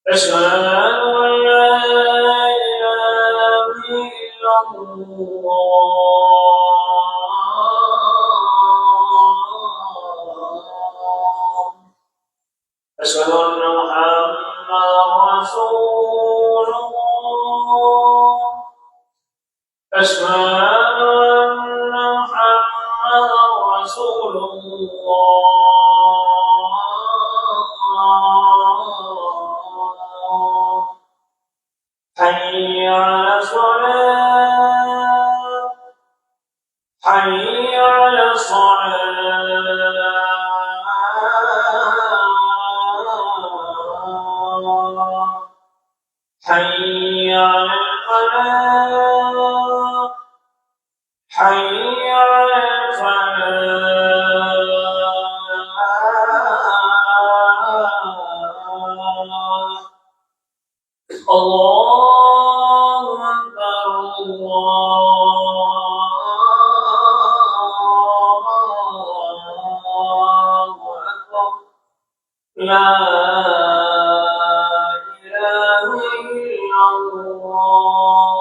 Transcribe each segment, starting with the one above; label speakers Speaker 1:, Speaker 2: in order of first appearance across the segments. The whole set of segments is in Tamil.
Speaker 1: أشهد أن لا إله إلا الله أشهد أن محمدا رسول الله أشهد أن محمدا رسول الله حي على الصلاة حي على الصلاة حي على الفلاح حي على الفلاح الله أكبر الله أكبر لا إله إلا الله.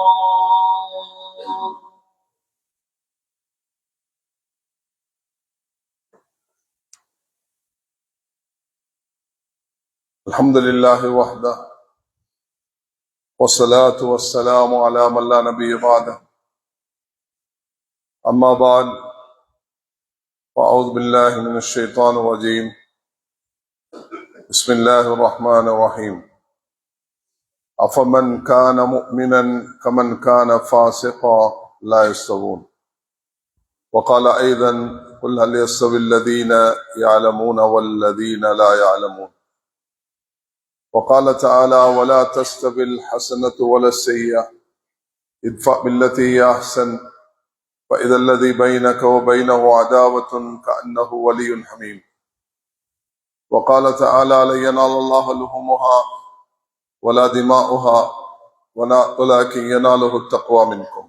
Speaker 2: الحمد لله وحده والصلاة والسلام على من لا نبي بعده أما بعد فأعوذ بالله من الشيطان الرجيم بسم الله الرحمن الرحيم أفمن كان مؤمنا كمن كان فاسقا لا يستوون وقال أيضا قل هل يستوي الذين يعلمون والذين لا يعلمون وقال تعالى ولا تستوي الحسنة ولا السيئة ادفع بالتي هي أحسن فإذا الذي بينك وبينه عداوة كأنه ولي حميم وقال تعالى لن ينال الله لحومها ولا دماؤها ولكن يناله التقوى منكم.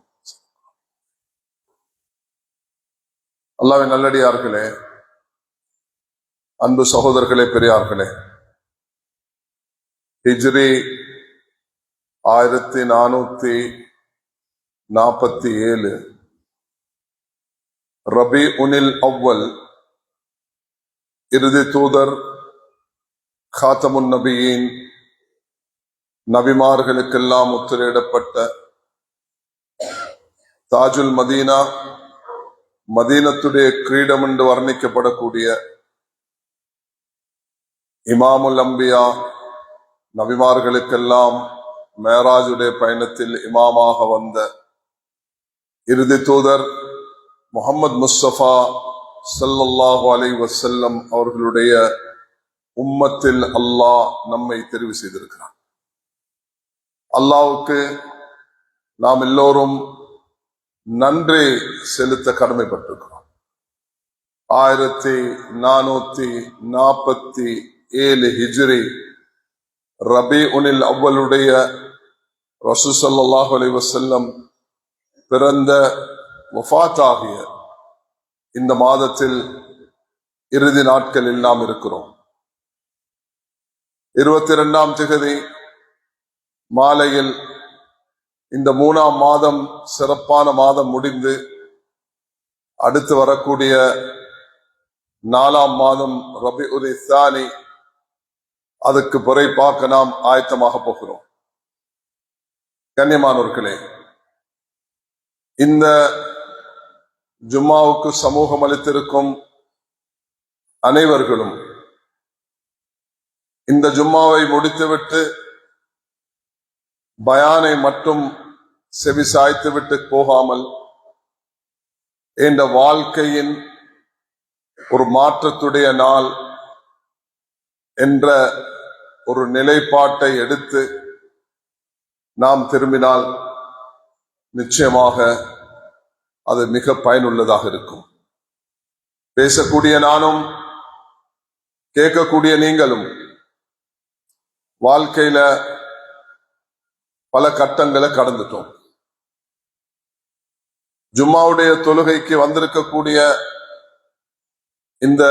Speaker 2: அல்லாஹ்வின் நல்லடியார்களே, அன்பு சகோதரர்களே, பெரியார்களே, ஹிஜ்ரி 1447 ரபி உனில் அவ்வல் இறுதி தூதர் காத்தமுன் நபியின் நபிமார்களுக்கெல்லாம் முத்திரையிடப்பட்ட தாஜுல் மதீனா, மதீனத்துடைய கிரீடம் என்று வர்ணிக்கப்படக்கூடிய இமாமுல் அம்பியா, நபிமார்களுக்கெல்லாம் மேராஜுடைய பயணத்தில் இமாமாக வந்த இறுதி தூதர் முஹம்மது முஸ்தபா ஸல்லல்லாஹு அலைஹி வஸல்லம் அவர்களுடைய உம்மத்தில் அல்லாஹ் நம்மை தெரிவு செய்திருக்கிறார். அல்லாஹ்வுக்கு நாம் எல்லோரும் நன்றி செலுத்த கடமைப்பட்டிருக்கிறோம். 1447 ஹிஜ்ரி ரபி உனில் அவ்வளுடைய ரசூல் ஸல்லல்லாஹு அலைஹி வஸல்லம் பிறந்த வஃபாத்தாகிய இந்த மாதத்தில் இறுதி நாட்களில் நாம் இருக்கிறோம். 22ஆம் திகதி மாலையில் இந்த 3ஆம் மாதம், சிறப்பான மாதம் முடிந்து அடுத்து வரக்கூடிய 4ஆம் மாதம் ரபி உல் இத்தானி, அதுக்கு பிறை பார்க்க நாம் ஆயத்தமாக போகிறோம். கண்ணியமானவர்களே, இந்த ஜும்மாவுக்கு சமூகம் அளித்திருக்கும் அனைவர்களும் இந்த ஜும்மாவை முடித்துவிட்டு பயானை மட்டும் செவி சாய்த்துவிட்டு போகாமல் இந்த வாழ்க்கையின் ஒரு மாற்றத்துடைய நாள் என்ற ஒரு நிலைப்பாட்டை எடுத்து நாம் திரும்பினால் நிச்சயமாக அது மிக பயனுள்ளதாக இருக்கும். பேசக்கூடிய நானும் கேட்கக்கூடிய நீங்களும் வாழ்க்கையில பல கட்டங்களை கடந்துட்டோம். ஜும்மாவுடைய தொழுகைக்கு வந்திருக்கக்கூடிய இந்த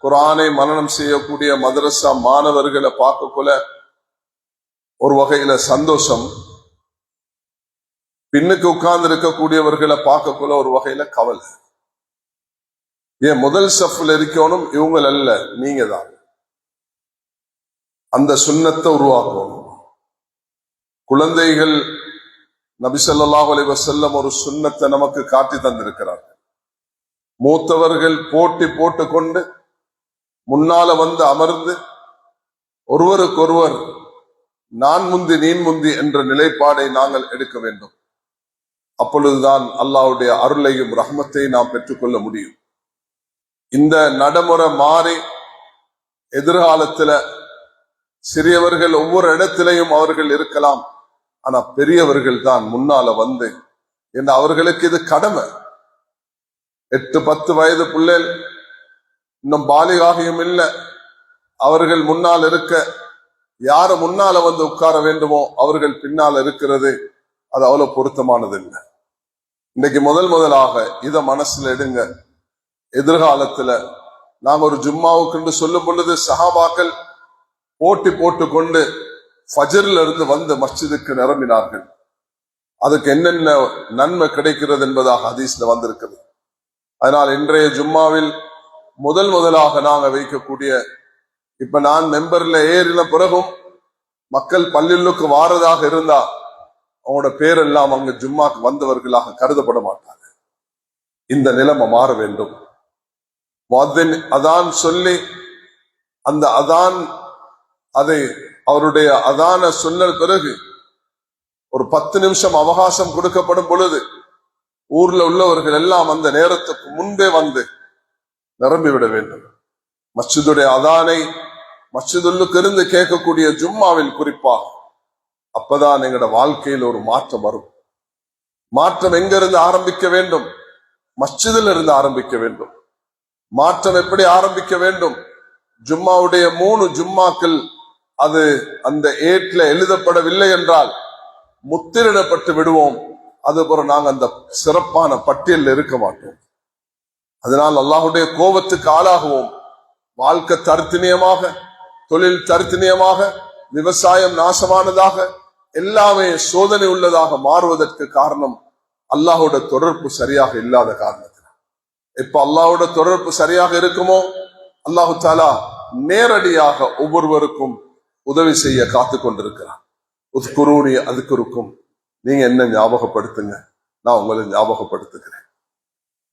Speaker 2: குர்ஆனை மனனம் செய்யக்கூடிய மதரசா மாணவர்களை பார்க்கக்குள்ள ஒரு வகையில சந்தோஷம், பின்னுக்கு உட்கார்ந்து இருக்கக்கூடியவர்களை பார்க்கக்குள்ள ஒரு வகையில கவலை. ஏன் முதல் சஃப்ல இருக்கணும் இவங்க அல்ல, நீங்க தான் அந்த சுன்னத்தை உருவாக்கணும். குழந்தைகள் நபி ஸல்லல்லாஹு அலைஹி வஸல்லம் ஒரு சுன்னத்தை நமக்கு காட்டி தந்திருக்கிறார்கள். மூத்தவர்கள் போட்டி போட்டுக்கொண்டு முன்னால வந்து அமர்ந்து ஒருவருக்கொருவர் நான் முந்தி நீ முந்தி என்ற நிலைப்பாடை நாங்கள் எடுக்க வேண்டும். அப்பொழுதுதான் அல்லாஹ்வுடைய அருளையும் ரஹ்மத்தையும் நாம் பெற்றுக்கொள்ள முடியும். இந்த நடைமுறை மாறி எதிர்காலத்துல சிறியவர்கள் ஒவ்வொரு இடத்திலையும் அவர்கள் இருக்கலாம், ஆனா பெரியவர்கள் தான் முன்னால வந்து என்ன அவர்களுக்கு இது கடமை. 8-10 வயது பிள்ளைகள் இன்னும் பாலிகாகியும் இல்லை, அவர்கள் முன்னால் இருக்க யாரு முன்னால வந்து உட்கார வேண்டுமோ அவர்கள் பின்னால் இருக்கிறது அது அவ்வளவு பொருத்தமானது இல்லை. இன்னைக்கு முதலாக இத மனசுல எடுங்க. எதிர்காலத்துல நாங்க ஒரு ஜும்மாவுக்கு சொல்லும் பொழுது சஹாபாக்கள் போட்டி போட்டுக்கொண்டு ஃபஜ்ர்ல இருந்து வந்து மஸ்ஜிதுக்கு நிரம்பினார்கள். அதுக்கு என்னென்ன நன்மை கிடைக்கிறது என்பதாக ஹதீஸ்ல வந்திருக்கிறது. அதனால் இன்றைய ஜும்மாவில் முதலாக நாங்க வைக்கக்கூடிய, இப்ப நான் மெம்பர்ல ஏறின பிறகும் மக்கள் பள்ளிகளுக்கு வாரதாக இருந்தா அவங்களோட பேரெல்லாம் அங்க ஜும்மாக்கு வந்தவர்களாக கருதப்பட மாட்டாங்க. இந்த நிலைமை மாற வேண்டும். முஅத்தின் அதான் சொல்லி அந்த அதான் அதை அவருடைய அதான சொன்ன பிறகு ஒரு 10 நிமிஷம் அவகாசம் கொடுக்கப்படும் பொழுது ஊர்ல உள்ளவர்கள் எல்லாம் அந்த நேரத்துக்கு முன்பே வந்து நிரம்பிவிட வேண்டும். மஸ்ஜிதுடைய அதானை மஸ்ஜிதுல்லுக்கு இருந்து கேட்கக்கூடிய ஜும்மாவில் குறிப்பாக அப்பதான் எங்களோட வாழ்க்கையில் ஒரு மாற்றம் வரும். மாற்றம் எங்க இருந்து ஆரம்பிக்க வேண்டும்? மஸ்ஜிதில் இருந்து ஆரம்பிக்க வேண்டும். மாற்றம் எப்படி ஆரம்பிக்க வேண்டும்? ஜும்மாவுடைய 3 ஜும்மாக்கள் அது அந்த ஏட்ல எழுதப்படவில்லை என்றால் முத்திரிடப்பட்டு விடுவோம். அதுபோல நாங்க அந்த சிறப்பான பட்டியலில் இருக்க மாட்டோம். அதனால் அல்லாஹ்வுடைய கோபத்துக்கு ஆளாகுவோம். வாழ்க்கை தரித்தினியமாக, தொழில் தரித்தினியமாக, விவசாயம் நாசமானதாக, எல்லாமே சோதனை உள்ளதாக மாறுவதற்கு காரணம் அல்லாஹ்வோட தொடர்பு சரியாக இல்லாத காரணத்தினால். இப்ப அல்லாஹ்வோட தொடர்பு சரியாக இருக்குமோ அல்லாஹு தாலா நேரடியாக ஒவ்வொருவருக்கும் உதவி செய்ய காத்து கொண்டிருக்கிறார். உத்குரூனி அதுக்குருக்கும், நீங்க என்ன ஞாபகப்படுத்துங்க நான் உங்களை ஞாபகப்படுத்துகிறேன்.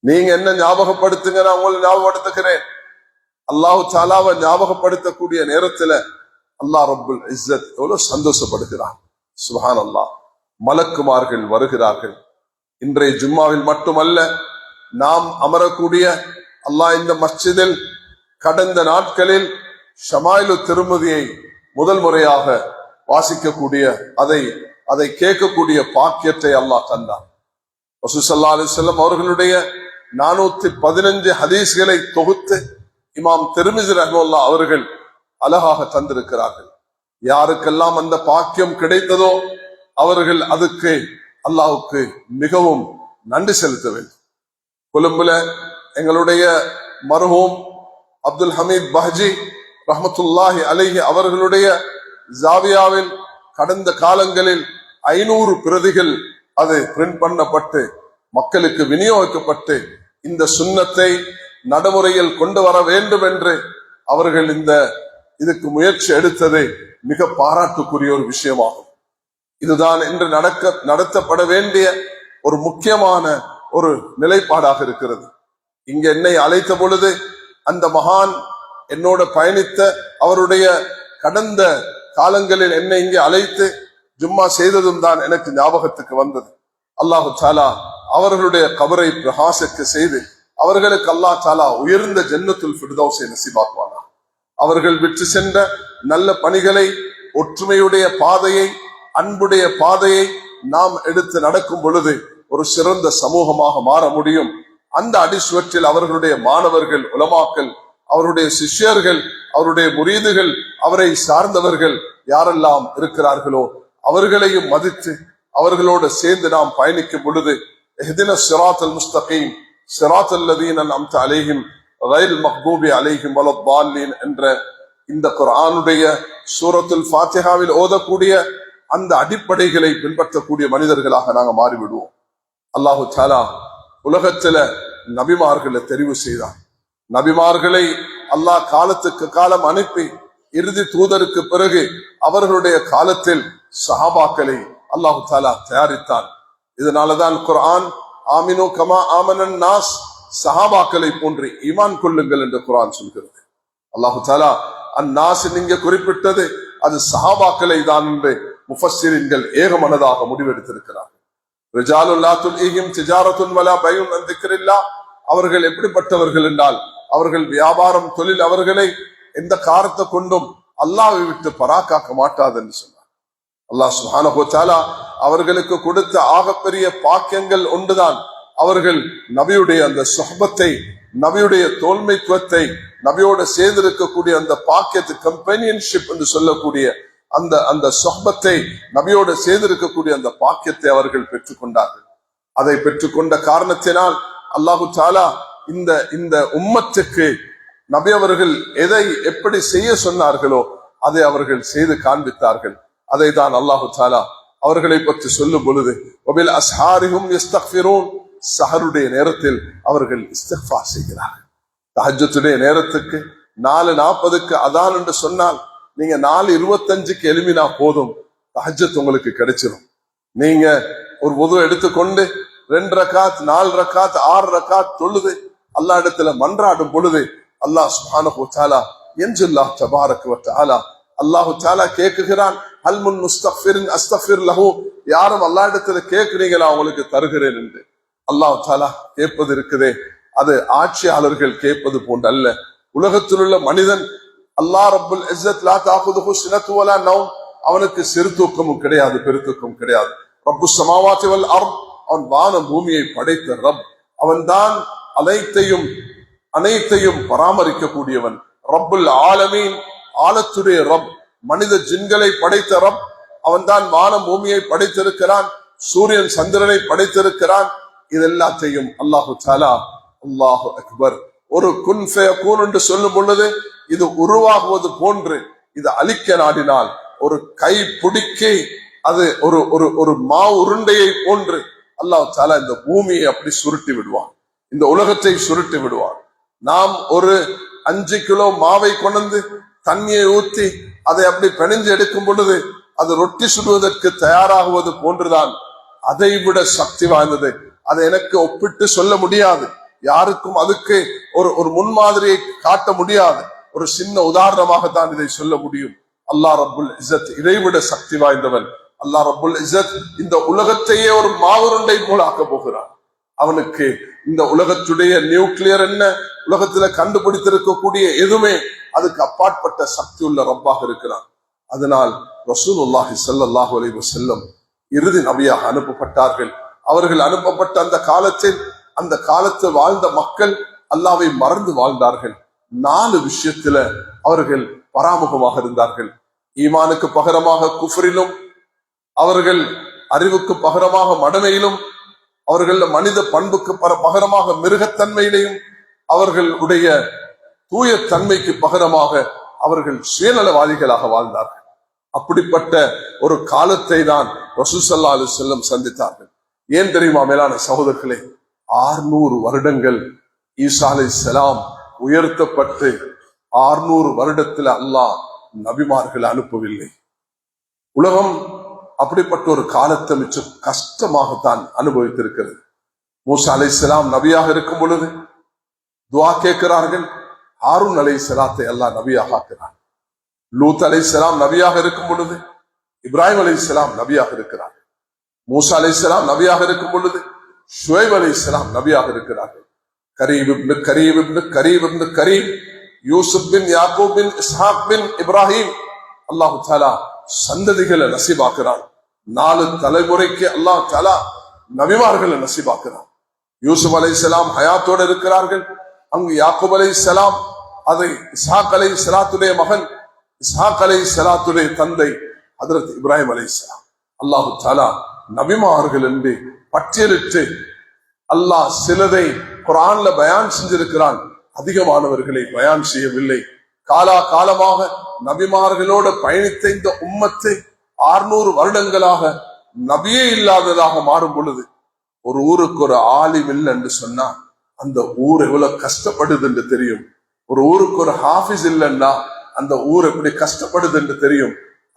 Speaker 2: நீங்க என்ன ஞாபகப்படுத்துங்க நான் உங்களை ஞாபகப்படுத்துகிறேன். அல்லாஹு தாலாவை ஞாபகப்படுத்தக்கூடிய நேரத்துல அல்லாஹ் ரப்புல் இஸ்ஸத் எவ்வளவு சந்தோஷப்படுகிறார். சுப்ஹான் அல்லாஹ். மலக்குமார்கள் வருகிறார்கள். இன்றைய ஜும்மாவில் மட்டுமல்ல, நாம் அமரக்கூடிய அல்லாஹ் இந்த மஸ்ஜிதில் கடந்த நாட்களில் ஷமாயிலு திருமதியை முதல் முறையாக வாசிக்கக்கூடிய அதை கேட்கக்கூடிய பாக்கியத்தை அல்லாஹ் தந்தார். ரசூல் ஸல்லல்லாஹு அலைஹி வஸல்லம் அவர்களுடைய 415 ஹதீஸ்களை தொகுத்து இமாம் திர்மிஸி ரஹ்மத்துல்லாஹி அவர்கள் அழகாக தந்திருக்கிறார்கள். யாருக்கெல்லாம் அந்த பாக்கியம் கிடைத்ததோ அவர்கள் அதுக்கு அல்லாஹ்வுக்கு மிகவும் நன்றி செலுத்த வேண்டும். கொழும்புல எங்களுடைய மர்ஹூம் அப்துல் ஹமீத் பஹ்ஜி ரஹ்மத்துல்லாஹி அலைஹி அவர்களுடைய ஜாவியாவில் கடந்த காலங்களில் 500 பிரதிகள் அது பிரிண்ட் பண்ணப்பட்டு மக்களுக்கு விநியோகிக்கப்பட்டு இந்த சுன்னத்தை நடைமுறையில் கொண்டு வர வேண்டும் என்று அவர்கள் இதுக்கு முயற்சி எடுத்தது மிக பாராட்டுக்குரிய ஒரு விஷயமாகும். இதுதான் இன்று நடத்தப்பட வேண்டிய ஒரு முக்கியமான ஒரு நிலைப்பாடாக இருக்கிறது. இங்க என்னை அழைத்த பொழுது அந்த மகான் என்னோட பயணித்த அவருடைய கடந்த காலங்களில் என்னை இங்கே அழைத்து ஜும்மா செய்ததும் தான் எனக்கு ஞாபகத்துக்கு வந்தது. அல்லாஹு தாலா அவர்களுடைய கபரை பிரகாசிக்க செய்து அவர்களுக்கு அல்லாஹ் தாலா உயர்ந்த ஜன்னத்துல் ஃபிர்தௌஸை நசீபாக்குவானா. அவர்கள் விட்டு சென்ற நல்ல பணிகளை, ஒற்றுமையுடைய பாதையை, அன்புடைய பாதையை நாம் எடுத்து நடக்கும் பொழுது ஒரு சிறந்த சமூகமாக மாற முடியும். அந்த அடிசுவற்றில் அவர்களுடைய மாணவர்கள், உலமாக்கள், அவருடைய சிஷ்யர்கள், அவருடைய முரீதுகள், அவரை சார்ந்தவர்கள் யாரெல்லாம் இருக்கிறார்களோ அவர்களையும் மதித்து அவர்களோடு சேர்ந்து நாம் பயணிக்கும் பொழுது இஹ்தின ஸிராத்தல் முஸ்தகீம் ஸிராத்தல் லதீன அன்அம்த அலைஹிம் கைல் மக்தூபி அலைஹிம் வலத்தாலின் என்ற இந்த குர்ஆனுடைய சூரத்துல் ஃபாத்திஹாவில் ஓதக்கூடிய அந்த அடிப்படைகளை பின்பற்றக்கூடிய மனிதர்களாக நாங்க மாறிவிடுவோம். அல்லாஹு தஆலா உலகத்துல நபிமார்களை தெரிவு செய்தார். நபிமார்களை அல்லாஹ் காலத்துக்கு காலம் அனுப்பி இறுதி தூதருக்கு பிறகு அவர்களுடைய காலத்தில் சஹாபாக்களை அல்லாஹு தஆலா தயாரித்தார். இதனாலதான் குர்ஆன் ஆமினு கமா ஆமனன் நாஸ், சஹாபாக்களை போன்று ஈமான் கொள்ளுங்கள் என்று குர்ஆன் சொல்கிறது. அல்லாஹு தஆலா அந்நாஸ் நீங்க குறிப்பிட்டது அது சஹாபாக்களை தான் என்று முஃபஸ்ஸிரீன்கள் ஏகமனதாக முடிவெடுத்திருக்கிறார்கள். ரிஜாலுல் லா துல்ஹிஹிம் திஜாரத்துன் வலா பைஉன் அன் திக்ரில்லாஹ், அவர்கள் எப்படிப்பட்டவர்கள் என்றால் அவர்கள் வியாபாரம் தொழில் அவர்களை எந்த காரணத்தை கொண்டும் அல்லாஹ்வை விட்டு பராக்காக்க மாட்டாது என்று சொன்னார். அல்லாஹ் சுப்ஹானஹு வ தஆலா அவர்களுக்கு கொடுத்த ஆகப்பெரிய பாக்கியங்கள் ஒன்றுதான் அவர்கள் நபியுடைய அந்த சுஹபத்தை, நபியுடைய தோல்மைத்துவத்தை, நபியோடு சேர்ந்திருக்கக்கூடிய அந்த பாக்கியத்தை, கம்பெனியன்ஷிப் என்று சொல்லக்கூடிய அந்த அந்த சுஹபத்தை, நபியோடு சேர்ந்திருக்கக்கூடிய அந்த பாக்கியத்தை அவர்கள் பெற்றுக்கொண்டார்கள். அதை பெற்றுக்கொண்ட காரணத்தினால் அல்லாஹு தஆலா இந்த இந்த உம்மத்துக்கு நபி அவர்கள் எதை எப்படி செய்ய சொன்னார்களோ அதை அவர்கள் செய்து காண்பித்தார்கள். அதை தான் அல்லாஹு தஆலா அவர்களை பற்றி சொல்லும் பொழுது வபில் அஸ்ஹாரிஹும் யஸ்தக்ஃபிரூன், சஹருடைய நேரத்தில் அவர்கள் இஸ்திக்ஃபார் செய்கிறார்கள். தஹஜ்ஜுடைய நேரத்துக்கு 4:40 அதான் என்று சொன்னால் நீங்க 4:25 எழுமினா போதும், தஹஜ்ஜத் உங்களுக்கு கிடைச்சிடும். நீங்க ஒரு வுது எடுத்துக்கொண்டு 2 ரக்காத் 4 ரக்காத் 6 ரக்காத் தொழுது அல்லாஹ் இடத்துல மன்றாடும் பொழுது அல்லாஹ் சுப்ஹானஹு வ தஆலா யன்ஜுல்லாஹ் தபாரக வ தஆலா அல்லாஹு தஆலா கேக்குகிறான், ஹல் முன் முஸ்தக்ஃபிரின் அஸ்தக்ஃபிர் லஹு, யாரும் அல்லாஹ் இடத்துல கேக்குறீங்களா உங்களுக்கு தருகிறேன் என்று. அல்லாஹ் தஆலா கேட்பது இருக்குதே அது ஆட்சியாளர்கள் கேட்பது போன்ற அல்ல. உலகத்தில் உள்ள மனிதன் அல்லாஹ் ரப்புல் இஸ்ஸத் லா தஅகுதுஹு சினத்து வலா நௌம், அவனுக்கு சிறு தூக்கமும் கிடையாது பெருத்தூக்கம் கிடையாது. ரப்புஸ் ஸமாவாத்தி வல் அர்த், அவன் வான பூமியை படைத்த ரப், அவன்தான் அனைத்தையும் பராமரிக்கக்கூடியவன். ரப்புல் ஆலமீன், ஆலத்துடைய ரப், மனித ஜின்களை படைத்த ரப், அவன்தான் வானம் பூமியை படைத்திருக்கிறான், சூரியன் சந்திரனை படைத்திருக்கிறான். இதெல்லாத்தையும் அல்லாஹு தஆலா, அல்லாஹு அக்பர், ஒரு குன் ஃபயகூன் என்று சொல்லும் பொழுது இது உருவாகுவது போன்று, இது அழிக்க நாடினால் ஒரு கை பிடிக்கி அது ஒரு ஒரு ஒரு மா உருண்டையை போன்று அல்லாஹ் தஆலா இந்த பூமியை அப்படி சுருட்டி விடுவான், இந்த உலகத்தை சுருட்டி விடுவான். நாம் ஒரு 5 கிலோ மாவை கொண்டு தண்ணியை ஊற்றி அதை அப்படி பிணைஞ்சு எடுக்கும் பொழுது அது ரொட்டி சுடுவதற்கு தயாராகுவது போன்றுதான். அதை விட சக்தி வாய்ந்தது, அதை எனக்கு ஒப்பிட்டு சொல்ல முடியாது, யாருக்கும் அதுக்கு ஒரு முன்மாதிரியை காட்ட முடியாது. ஒரு சின்ன உதாரணமாக தான் இதை சொல்ல முடியும். அல்லாஹ் ரப்புல் இஸ்ஸத் இதைவிட சக்தி வாய்ந்தவன். அல்லாஹ் ரப்புல் இஸ்ஸத் இந்த உலகத்தையே ஒரு மாவுருண்டை போல ஆக்க போகிறான். அவனுக்கு இந்த உலகத்துடைய நியூக்ளியர் என்ன, உலகத்துல கண்டுபிடித்திருக்கக்கூடிய எதுவுமே அதுக்கு அப்பாற்பட்ட சக்தி உள்ள ரப்பாக இருக்கிறான். அதனால் ரசூலுல்லாஹி ஸல்லல்லாஹு அலைஹி வஸல்லம் இறுதி நபியாக அனுப்பப்பட்டார்கள். அவர்கள் அனுப்பப்பட்ட அந்த காலத்தில் வாழ்ந்த மக்கள் அல்லாஹ்வை மறந்து வாழ்ந்தார்கள். 4 விஷயத்துல அவர்கள் பராமுகமாக இருந்தார்கள். ஈமானுக்கு பகரமாக குஃப்ரிலும், அவர்கள் அறிவுக்கு பகரமாக மடமையிலும், அவர்கள் மனித பண்புக்கு பகரமாக மிருகத்தன்மையிலையும், அவர்களுடைய தூய தன்மைக்கு பகரமாக அவர்கள் சுயநலவாதிகளாக வாழ்ந்தார்கள். அப்படிப்பட்ட ஒரு காலத்தை தான் ரசூல் ஸல்லல்லாஹு அலைஹி வஸல்லம் சந்தித்தார்கள். ஏன் தெரியுமா மேலான சகோதரர்களே, 600 வருடங்கள் ஈசா அலைஹிஸ்ஸலாம் உயர்த்தப்பட்டு 600 வருடத்துல அல்லாஹ் நபிமார்கள் அனுப்பவில்லை. உலகம் அப்படிப்பட்ட ஒரு காலத்தை மிச்சம் கஷ்டமாகத்தான் அனுபவித்திருக்கிறது. மூசா அலைஹிஸ்ஸலாம் நபியாக இருக்கும் பொழுது துஆ கேட்கிறார்கள், ஹாரூன் அலைஹிஸ்ஸலாத்தை அல்லாஹ் நபியாக ஆக்கிறார். லூத் அலைஹிஸ்ஸலாம் நபியாக இருக்கும் பொழுது இப்ராஹிம் அலைஹிஸ்ஸலாம் நபியாக இருக்கிறார். மூசா அலைஹிஸ்ஸலாம் நபியாக இருக்கும் பொழுது ஷுவைப் அலைஹிஸ்ஸலாம் நபியாக இருக்கிறார்கள். கரீப் இப்னு கரீம், யூசுப் பின் யாக்கூப் பின் இஸ்ஹாக் பின் இப்ராஹிம், அல்லாஹு தஆலா சந்ததிகளை நசீபாக்குறான். 4 தலைமுறைக்கு அல்லாஹ் தஆலா நபிமார்களை நசீபாக்குறான். யூசுப் அலைஹிஸ்ஸலாம் ஹயாத்தோடு இருக்கிறார்கள். அங்கு யாக்கூப் அலைஹிஸ்ஸலாம், அதை இஸ்ஹாக் அலைஹிஸ்ஸலாத்துடைய மகன், இஸ்ஹாக் அலைஹிஸ்ஸலாத்துடைய தந்தை ஹஜ்ரத் இப்ராஹிம் அலைஹிஸ்ஸலாம். அல்லாஹு தஆலா நபிமார்கள் என்று பட்டியலிட்டு அல்லாஹ் சிலதை குர்ஆன்ல பயான் செஞ்சிருக்கிறான். அதிகமானவர்களை பயான் செய்யவில்லை. காலா காலமாக நபிமார்களோடு பயணித்த இந்த உம்மத்தை 600 வருடங்களாக நபியே இல்லாததாக மாறும் பொழுது ஒரு ஊருக்கு ஒரு ஆலிம் இல்லை என்று சொன்னா அந்த ஊர் எவ்வளவு கஷ்டப்படுது என்று தெரியும். ஒரு ஊருக்கு ஒரு ஹாஃபிஸ் இல்லைன்னா அந்த ஊர் எப்படி கஷ்டப்படுது என்று தெரியும்.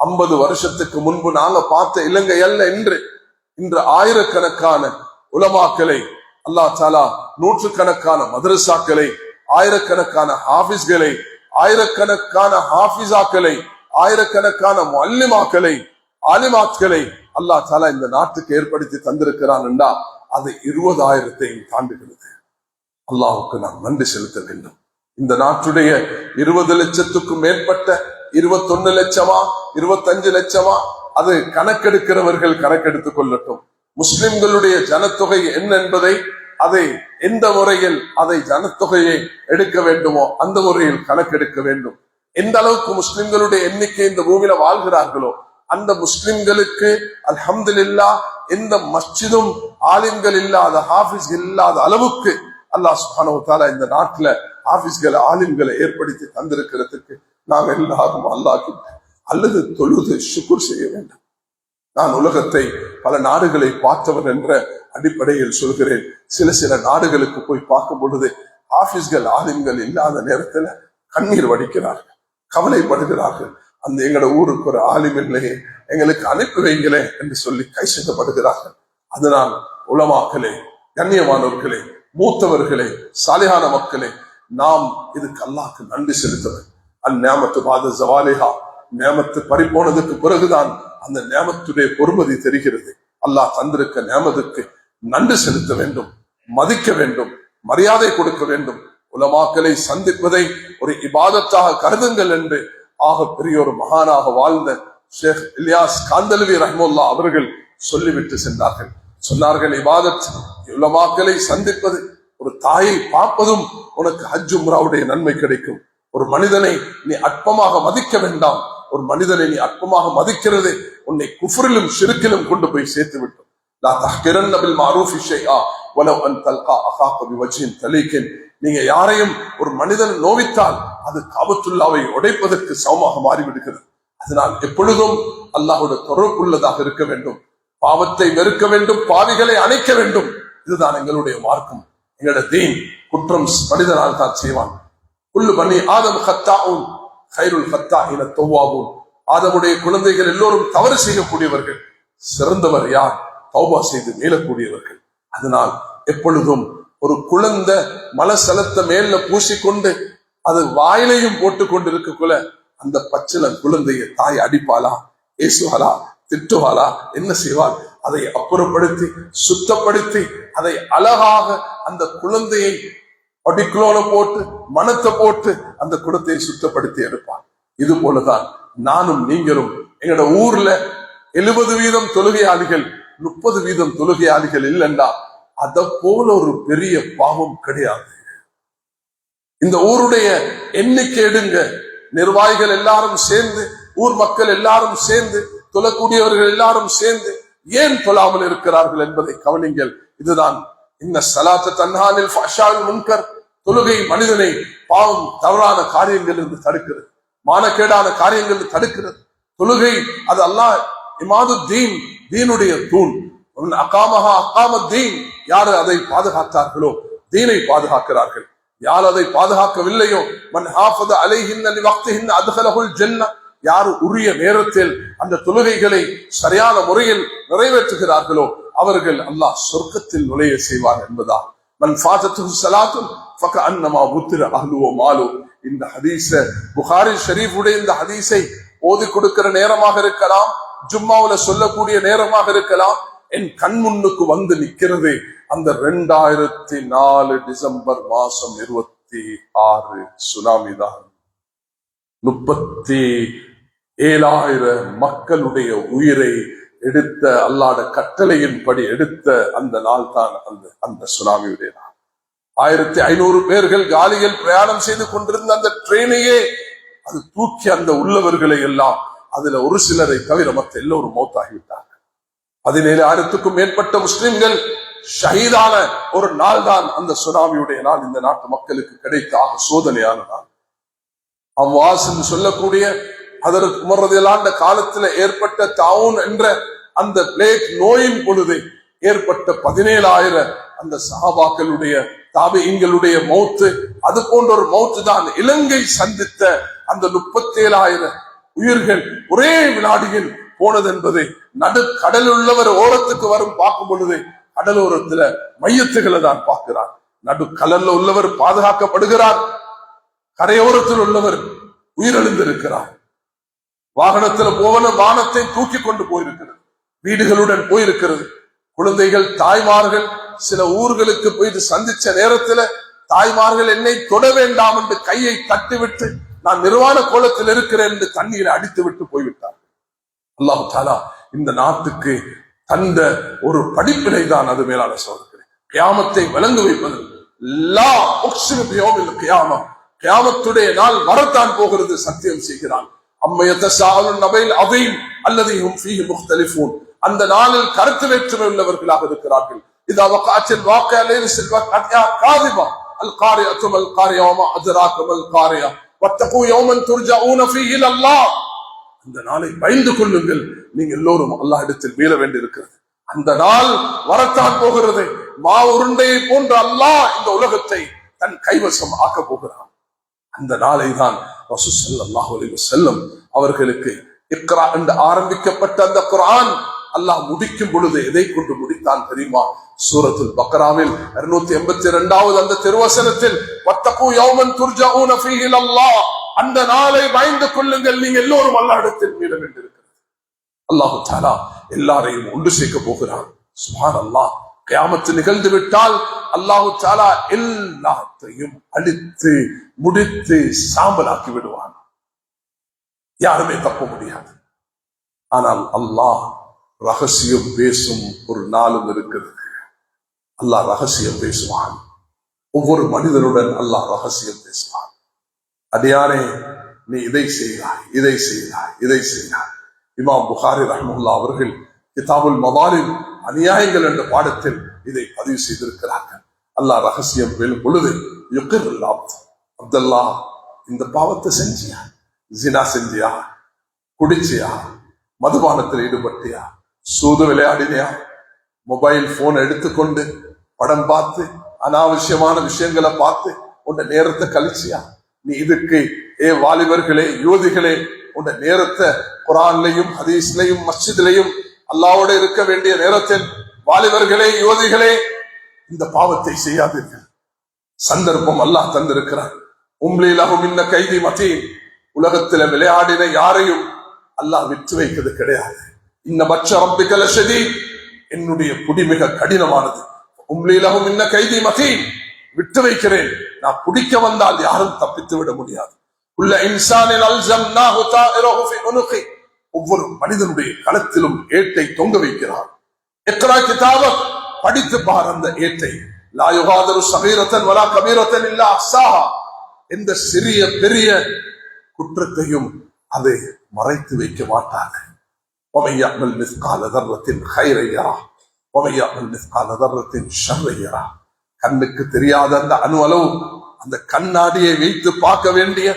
Speaker 2: 50 வருஷத்துக்கு முன்பு நாங்க பார்த்த இலங்கை அல்ல இன்று ஆயிரக்கணக்கான உலமாக்களை அல்லாஹ் தஆலா, நூற்றுக்கணக்கான மதரசாக்களை, ஆயிரக்கணக்கான ஹாஃபிஸ்களை, ஆயிரக்கணக்கான ஹாஃபிஸாக்களை, ஆயிரக்கணக்கான முஅல்லிமாக்களை, ஆலிமாத்களை அல்லாஹ் தஆலா இந்த நாட்டுக்கு ஏற்படுத்தி தந்திருக்கிறான் என்றா அது 20,000 தாண்டுகிறது. அல்லாஹ்வுக்கு நாம் நன்றி செலுத்த வேண்டும். இந்த நாட்டுடைய 20 லட்சத்துக்கும் மேற்பட்ட 21 லட்சமா 25 லட்சமா அது கணக்கெடுக்கிறவர்கள் கணக்கெடுத்துக் கொள்ளட்டும். முஸ்லிம்களுடைய ஜனத்தொகை என்ன என்பதை அதை எந்த முறையில் அதை ஜனத்தொகையை எடுக்க வேண்டுமோ அந்த முறையில் கணக்கெடுக்க வேண்டும். எந்த அளவுக்கு முஸ்லிம்களுடைய எண்ணிக்கை இந்த பூமியில வாழ்கிறார்களோ அந்த முஸ்லிம்களுக்கு அல்ஹம்துலில்லாஹ் எந்த மஸ்ஜிதும் ஆலிம்கள் இல்லாத ஹாஃபிஸ் இல்லாத அளவுக்கு அல்லாஹ் சுப்ஹானஹு வ தஆலா இந்த நாட்டுல ஹாஃபிஸ்களை ஆலிம்களை ஏற்படுத்தி தந்திருக்கிறதுக்கு நாங்க எல்லாரும் அல்லாஹ்க்கு அல்லது தொழுது ஷுக்ர் செய்ய வேண்டும். நான் உலகத்தை பல நாடுகளை பார்த்தவர் என்ற அடிப்படையில் சொல்கிறேன். சில நாடுகளுக்கு போய் பார்க்கும் பொழுது ஹாஃபிஸ்கள் ஆலிம்கள் இல்லாத நேரத்துல கண்ணீர் வடிக்கிறார்கள், கவலைப்படுகிறார்கள். அந்த எங்களோட ஊருக்கு ஒரு ஆலிம் இல்லையே, எங்களுக்கு அனுப்பி வைங்களே என்று சொல்லி கைசெல்லப்படுகிறார்கள். அதனால் உலமாக்களே, கண்ணியமானவர்களே, மூத்தவர்களே, சாலிஹான மக்களே, நாம் இதுக்கு அல்லாஹ்க்கு நன்றி செலுத்தவர். அந்நியாமத்து பாத ஜவாலிஹா, நியாமத்து பறிப்போனதுக்கு பிறகுதான் அந்த நியாமத்துடைய பொறுமதி தெரிகிறது. அல்லாஹ் தந்திருக்க நியாமத்துக்கு நன்றி செலுத்த வேண்டும், மதிக்க வேண்டும், மரியாதை கொடுக்க வேண்டும். உலமாக்களை சந்திப்பதை ஒரு இபாதத்தாக கருதுங்கள் என்று ஆக பெரிய ஒரு மகானாக வாழ்ந்த ஷேக் இலியாஸ் காந்தல்வி ரஹ்மத்துல்லா அவர்கள் சொல்லிவிட்டு சென்றார்கள். சொன்னார்கள், இபாதத் உலமாக்களை சந்திப்பது, ஒரு தாயை பார்ப்பதும் உனக்கு ஹஜ் உம்ராவுடைய நன்மை கிடைக்கும். ஒரு மனிதனை நீ அற்பமாக மதிக்க வேண்டாம். ஒரு மனிதனை நீ அற்பமாக மதிக்கிறது உன்னை குஃப்ரிலும் ஷிர்கிலும் கொண்டு போய் சேர்த்து விட்டோம். லா தஹ்கிரன்ன பில் மஅரூஃபி ஷைஆ வலவ் அன் தல்கா அகாக பிவஜ்ஹின் தலீகின். நீங்க யாரையும் ஒரு மனிதன் நோவித்தால் அது காபத்துல்லாவை உடைப்பதற்கு சமமாக மாறிவிடுகிறது. அதனால் எப்பொழுதும் அல்லாஹ்வுடைய தொடர்புள்ளதாக இருக்க வேண்டும். பாவத்தை வெறுக்க வேண்டும், பாவிகளை அணைக்க வேண்டும். இதுதான் எங்களுடைய மார்க்கம், எங்களுடைய தீன். குற்றம் மனிதனால் தான் செய்வான். குல்லு பனி ஆதம் கத்தாஊன் கைருல் கத்தாஇன தவ்வாபூன். ஆதமுடைய குழந்தைகள் எல்லோரும் தவறு செய்யக்கூடியவர்கள். சிறந்தவர் யார்? தௌபா செய்து மீளக்கூடியவர்கள். அதனால் எப்பொழுதும் ஒரு குழந்தை மலசலத்தை மேல பூசிக்கொண்டு அது வாயிலையும் போட்டுக் கொண்டு இருக்கக்குள்ள அந்த பச்சிலன் குழந்தைய தாய் அடிப்பாளா, ஏசுவாளா, திட்டுவாளா, என்ன செய்வாள்? அதை அப்புறப்படுத்தி சுத்தப்படுத்தி அதை அழகாக அந்த குழந்தையை ஒடிக்குலோன போட்டு மனத்தை போட்டு அந்த குடத்தை சுத்தப்படுத்தி எடுப்பான். இது போலதான் நானும் நீங்களும். எங்களோட ஊர்ல 70% தொழுகையாளிகள், 30% தொழுகையாளிகள் இல்லைண்டா அத போல ஒரு பெரிய பாவம் கிடையாது. இந்த ஊருடைய எண்ணிக்கை எடுங்க, நிர்வாகிகள் எல்லாரும் சேர்ந்து, ஊர் மக்கள் எல்லாரும் சேர்ந்து, தொழக்கூடியவர்கள் எல்லாரும் சேர்ந்து ஏன் தொழாமல் இருக்கிறார்கள் என்பதை கவனிங்கள். இதுதான் இன்ன ஸலாத்த தன்ஹா அனில் ஃபஹ்ஷாஇ வல் முன்கர். தொழுகை மனிதனை பாவம் தவறான காரியங்களிலிருந்து தடுக்கிறது, மானக்கேடான காரியங்களிலிருந்து தடுக்கிறது. தொழுகை அது அல்லாஹ் இமாது தீன், தீனுடைய தூண். அகாமஹா அகாம தீன். யாரு அதை பாதுகாத்தார்களோ தீனை பாதுகாக்கிறார்கள். யார் அதை பாதுகாக்கவில்லையோ மன் ஹாஃபத அலைஹின்ன லிவக்திஹின்ன அத்கலஹுல் ஜன்னah. யார் உரிய நேரத்தில் அந்த தொழுகைகளை சரியான முறையில் நிறைவேற்றுகிறார்களோ அவர்கள் அல்லாஹ் சொர்க்கத்தில் நுழைய செய்வார் என்பதா. மன் ஃபாதத்துஹு ஸலாத்துன் ஃபகஅன்னமா புத்திர அஹ்லு வ மாலு. இந்த ஹதீஸ புகாரி ஷரீஃபுடைய இந்த ஹதீஸை ஓதி கொடுக்கிற நேரமாக இருக்கலாம், ஜும்மாவுல சொல்லக்கூடிய நேரமாக இருக்கலாம். என் கண் முன்னுக்கு வந்து நிற்கிறது அந்த 2004 டிசம்பர் மாசம் 26 சுனாமி தான். 37,000 மக்களுடைய உயிரை எடுத்த அல்லாஹ்வுடைய கட்டளையின்படி எடுத்த அந்த நாள் தான் அந்த சுனாமியுடைய நாள். 1500 பேர்கள் காலியில் பிரயாணம் செய்து கொண்டிருந்த அந்த ட்ரெயினையே அது தூக்கி அந்த உள்ளவர்களை எல்லாம், அதுல ஒரு சிலரை தவிர மற்ற எல்லோரும் மௌத்தாகிவிட்டார்கள். 17,000க்கும் மேற்பட்ட முஸ்லிம்கள் ஷஹீதான ஒரு நாள் தான் அந்த சுனாமியுடைய நாள். இந்த நாட்டு மக்களுக்கு கிடைத்த சோதனையான நாள். அம்வாஸ் என்று சொல்லக்கூடிய அதற்கு உமர் ரலியல்லாஹு அன்ஹு காலத்தில் ஏற்பட்ட தாவுன் என்ற அந்த பிளேக் நோயின் பொழுது ஏற்பட்ட 17,000 அந்த சஹாபாக்களுடைய தாபிஈன்களுடைய மௌத்து, அது போன்ற ஒரு மௌத்து தான் இலங்கை சந்தித்த அந்த 37,000 உயிர்கள் ஒரே வினாடியில் போனது என்பதை கடல் உள்ளவர் ஓரத்துக்கு வரும் பார்க்கும் பொழுது கடலோரத்துல மையத்துகளை தான் பார்க்கிறார். கடல்ல உள்ளவர் பாதுகாக்கப்படுகிறார், கரையோரத்தில் உள்ளவர் உயிரிழந்திருக்கிறார். வாகனத்துல போவன வானத்தை தூக்கி கொண்டு போயிருக்கிறது, வீடுகளுடன் போயிருக்கிறது. குழந்தைகள் தாய்மார்கள் சில ஊர்களுக்கு போயிட்டு சந்திச்ச நேரத்துல தாய்மார்கள் என்னை தொட வேண்டாம் என்று கையை தட்டிவிட்டு நான் நிர்வாண கோலத்தில் இருக்கிறேன் என்று தண்ணீரை அடித்து விட்டு போய்விட்டார். அல்லாஹ் தஆலா இந்த நாட்டுக்கு தந்த ஒரு படிப்பினை தான் அது. மேலான சகோதரர்களே, கியாமத்தை விளங்க வைப்பது லா உக்ஸிமு பியௌமில் கியாமா, கியாமத்துடைய நாள் வரத்தான் போகிறது, சத்தியம் செய்கிறான். அம்மா யதஸாஅலுன் நபைல் அதீம் அல்லதீ ஹும் ஃபீஹி முக்தலிஃபூன், அந்த நாளில் கருத்து வேற்றுமை உள்ளவர்களாக இருக்கிறார்கள். இதா வகஅத்தில் வாக்கியா லைஸல் வகஅத்தியா காதிபா அல் காரிஅத்து மல் காரியா வமா அத்ராக மல் காரியா வத்தகு யௌமன் துர்ஜஊன ஃபீஹி இலல்லாஹ், அந்த நாளை பயந்து கொள்ளுங்கள், நீங்க எல்லோரும் அல்லாஹ் இடத்தில் மீள வேண்டியிருக்கிறது. அந்த நாள் வரத்தான் போகிறது. மா உருண்டையை போன்ற அல்லாஹ் இந்த உலகத்தை தன் கைவசம் ஆக்க போகிறான். அந்த நாளை தான் ரசூல் ஸல்லல்லாஹு அலைஹி வஸல்லம் அவர்களுக்கு இக்ரா என்று ஆரம்பிக்கப்பட்ட அந்த குர்ஆன் அல்லாஹ் முடிக்கும் பொழுது எதை கொண்டு முடித்தான் தெரியுமா? சூரத்துல் பக்ராவில் 282வது அந்த திருவசனத்தில் வத்தகு யௌமன் துர்ஜஊன ஃபீஹி இலல்லாஹ், அந்த நாளை பயந்து கொள்ளுங்கள், நீங்க எல்லோரும் அல்லாஹ் இடத்தில் மீள வேண்டியிருக்கிறது. அல்லாஹு தஆலா எல்லாரையும் ஒன்று சேர்க்க போகிறான். சுப்ஹானல்லாஹ், கியாமத்து நிகழ்ந்து விட்டால் அல்லாஹு தஆலா எல்லாத்தையும் அழித்து முடித்து சாம்பலாக்கி விடுவான். யாருமே தப்ப முடியாது. ஆனால் அல்லாஹ் ரகசியம் பேசும் ஒரு நாளும் இருக்கிறது. அல்லாஹ் ரகசியம் பேசுவான். ஒவ்வொரு மனிதனுடன் அல்லாஹ் ரகசியம் பேசுவான். அடியானே, நீ இதை செய்தாய், இதை செய்தாய், இதை செய்தாய். இமாம் புகாரி ரஹ்மத்துல்லாஹி அவர்கள் கிதாபுல் மவாலிம் அநியாயங்கள் என்ற பாடத்தில் இதை பதிவு செய்திருக்கிறார்கள். அல்லாஹ் ரகசியம் பேசும் பொழுது அப்துல்லா, இந்த பாவத்தை செஞ்சியா, ஜினா செஞ்சியா, குடிச்சியா, மதுபானத்தில் ஈடுபட்டியா, சூது விளையாடினியா, மொபைல் போன் எடுத்துக்கொண்டு படம் பார்த்து அனாவசியமான விஷயங்களை பார்த்து உன்னை நேரத்தை கழிச்சியா, நீ இதுக்கு வாலிபர்களே, யுவதிகளே, உன்னை நேரத்தை குர்ஆன்லயும் ஹதீஸ்லயும் மஸ்ஜித்லயும் அல்லாஹ்வோட இருக்க வேண்டிய நேரத்தில் வாலிபர்களே, யுவதிகளே, இந்த பாவத்தை செய்யாதீர்கள். சந்தர்ப்பம் அல்லாஹ் தந்திருக்கிறார். உம்லி லஹும் இன்ன கைதி மதீன், உலகத்துல விளையாடின யாரையும் அல்லாஹ் விட்டு வைக்கிறது கிடையாது. இன்ன பட்ச ரப்பிக லஷதீத், என்னுடைய புடி மிக கடினமானது. உம்லி லஹும் இன்ன கைதி மதீன், விட்டு வைக்கிறேன், நான் பிடிக்க வந்தால் யாரும் தப்பித்து விட முடியாது. உள்ள இன்சானில் அல்ஸம்னாஹு தாயிரஹு ஃபி உனுகி, ஒவ்வொரு மனிதனுடைய களத்திலும் ஏட்டை தொங்க வைக்கிறார். இக்ரா கிதாபக், படித்து பார் அந்த ஏட்டை. லா யுகாதிரு ஸகீரத்தன் வலா கபீரத்தன் இல்லா அஹ்ஸாஹா, எந்த சிறிய பெரிய குற்றத்தையும் அதை மறைத்து வைக்க மாட்டார்கள். وَمَن يَعْمَلْ مِثْقَالَ ذَرَّةٍ خَيْرًا يَرَهُ وَمَن يَعْمَلْ مِثْقَالَ ذَرَّةٍ شَرًّا يَرَهُ. கண்ணுக்கு தெரியாத அந்த அணு அளவு, அந்த கண்ணாடியை வைத்து பார்க்க வேண்டிய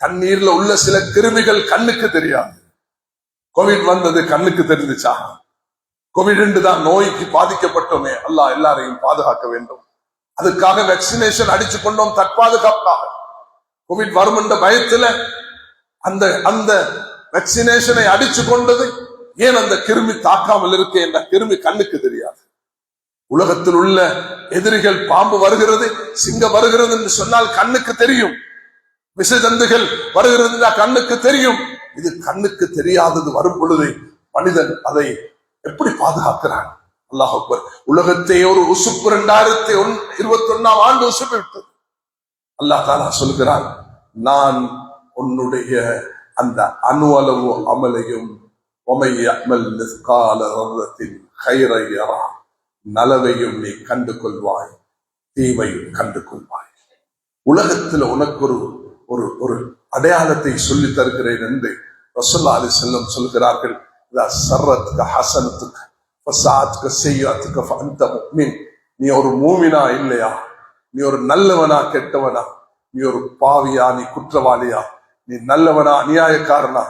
Speaker 2: தண்ணீர்ல உள்ள சில கிருமிகள் கண்ணுக்கு தெரியாது. கோவிட் வந்தது கண்ணுக்கு தெரிஞ்சுச்சா? கோவிட் தான் நோய்க்கு பாதிக்கப்பட்டோமே, அல்லாஹ் எல்லாரையும் பாதுகாக்க வேண்டும். அதுக்காக வேக்சினேஷன் அடிச்சு கொண்டோம் தற்பாதுகாப்பாக. கோவிட் வரும் என்ற பயத்துல அந்த அந்த வேக்சினேஷனை அடிச்சு கொண்டது ஏன் அந்த கிருமி தாக்காமல் இருக்கு என்ற கிருமி கண்ணுக்கு தெரியாது. உலகத்தில் உள்ள எதிரிகள், பாம்பு வருகிறது, சிங்கம் வருகிறது என்று சொன்னால் கண்ணுக்கு தெரியும். விஷஜந்துகள் வருகிறது கண்ணுக்கு தெரியும். இது கண்ணுக்கு தெரியாதது வரும் பொழுது மனிதன் அதை எப்படி பாதுகாக்கிறான்? அல்லாஹ் அக்பர். உலகத்தை ஒரு உசுப்பு 2021ஆம் ஆண்டு உசுப்பு விட்டது. அல்லாஹ் தஆலா சொல்கிறான், நான் உன்னுடைய அந்த அணு அளவு அமலையும் நலவையும் நீ கண்டு கொள்வாய், தீமையும் கண்டு கொள்வாய். உலகத்தில் உனக்கு ஒரு ஒரு அடையாளத்தை சொல்லி தருகிறேன் என்று ரசூலுல்லாஹி அலைஹி வஸல்லம் சொல்கிறார்கள். நீ ஒரு மூமினா இல்லையா? நீ ஒரு நல்லவனா கெட்டவனா? நீ ஒரு பாவியா? நீ குற்றவாளியா? நீ நல்லவனா அநியாயக்காரனா?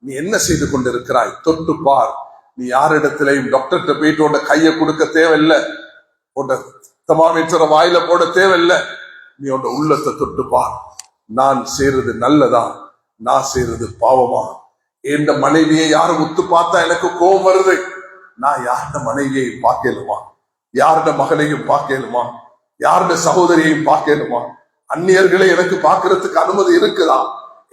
Speaker 2: நீ என்ன செய்து கொண்டிருக்கிறாய்? தொட்டு பார். நீ யாரிடத்திலையும் டாக்டர்கிட்ட போயிட்டு உன்னை கையை கொடுக்க தேவையில்லை, உன்னை தமாமீட்டரை வாயில போட தேவையில்லை. நீ உன்னை உள்ளத்தை தொட்டு பார். நான் செய்யறது நல்லதா, நான் செய்யறது பாவமா? எந்த மனைவியை யாரும் உத்து பார்த்தா எனக்கு கோபம் வருது, நான் யாருட மனைவியை பார்க்கலுமா? யாருட மகனையும் பார்க்கலுமா? யாருட சகோதரியையும் பார்க்கலுமா? அந்நியர்களை எனக்கு பார்க்கறதுக்கு அனுமதி இருக்குதா?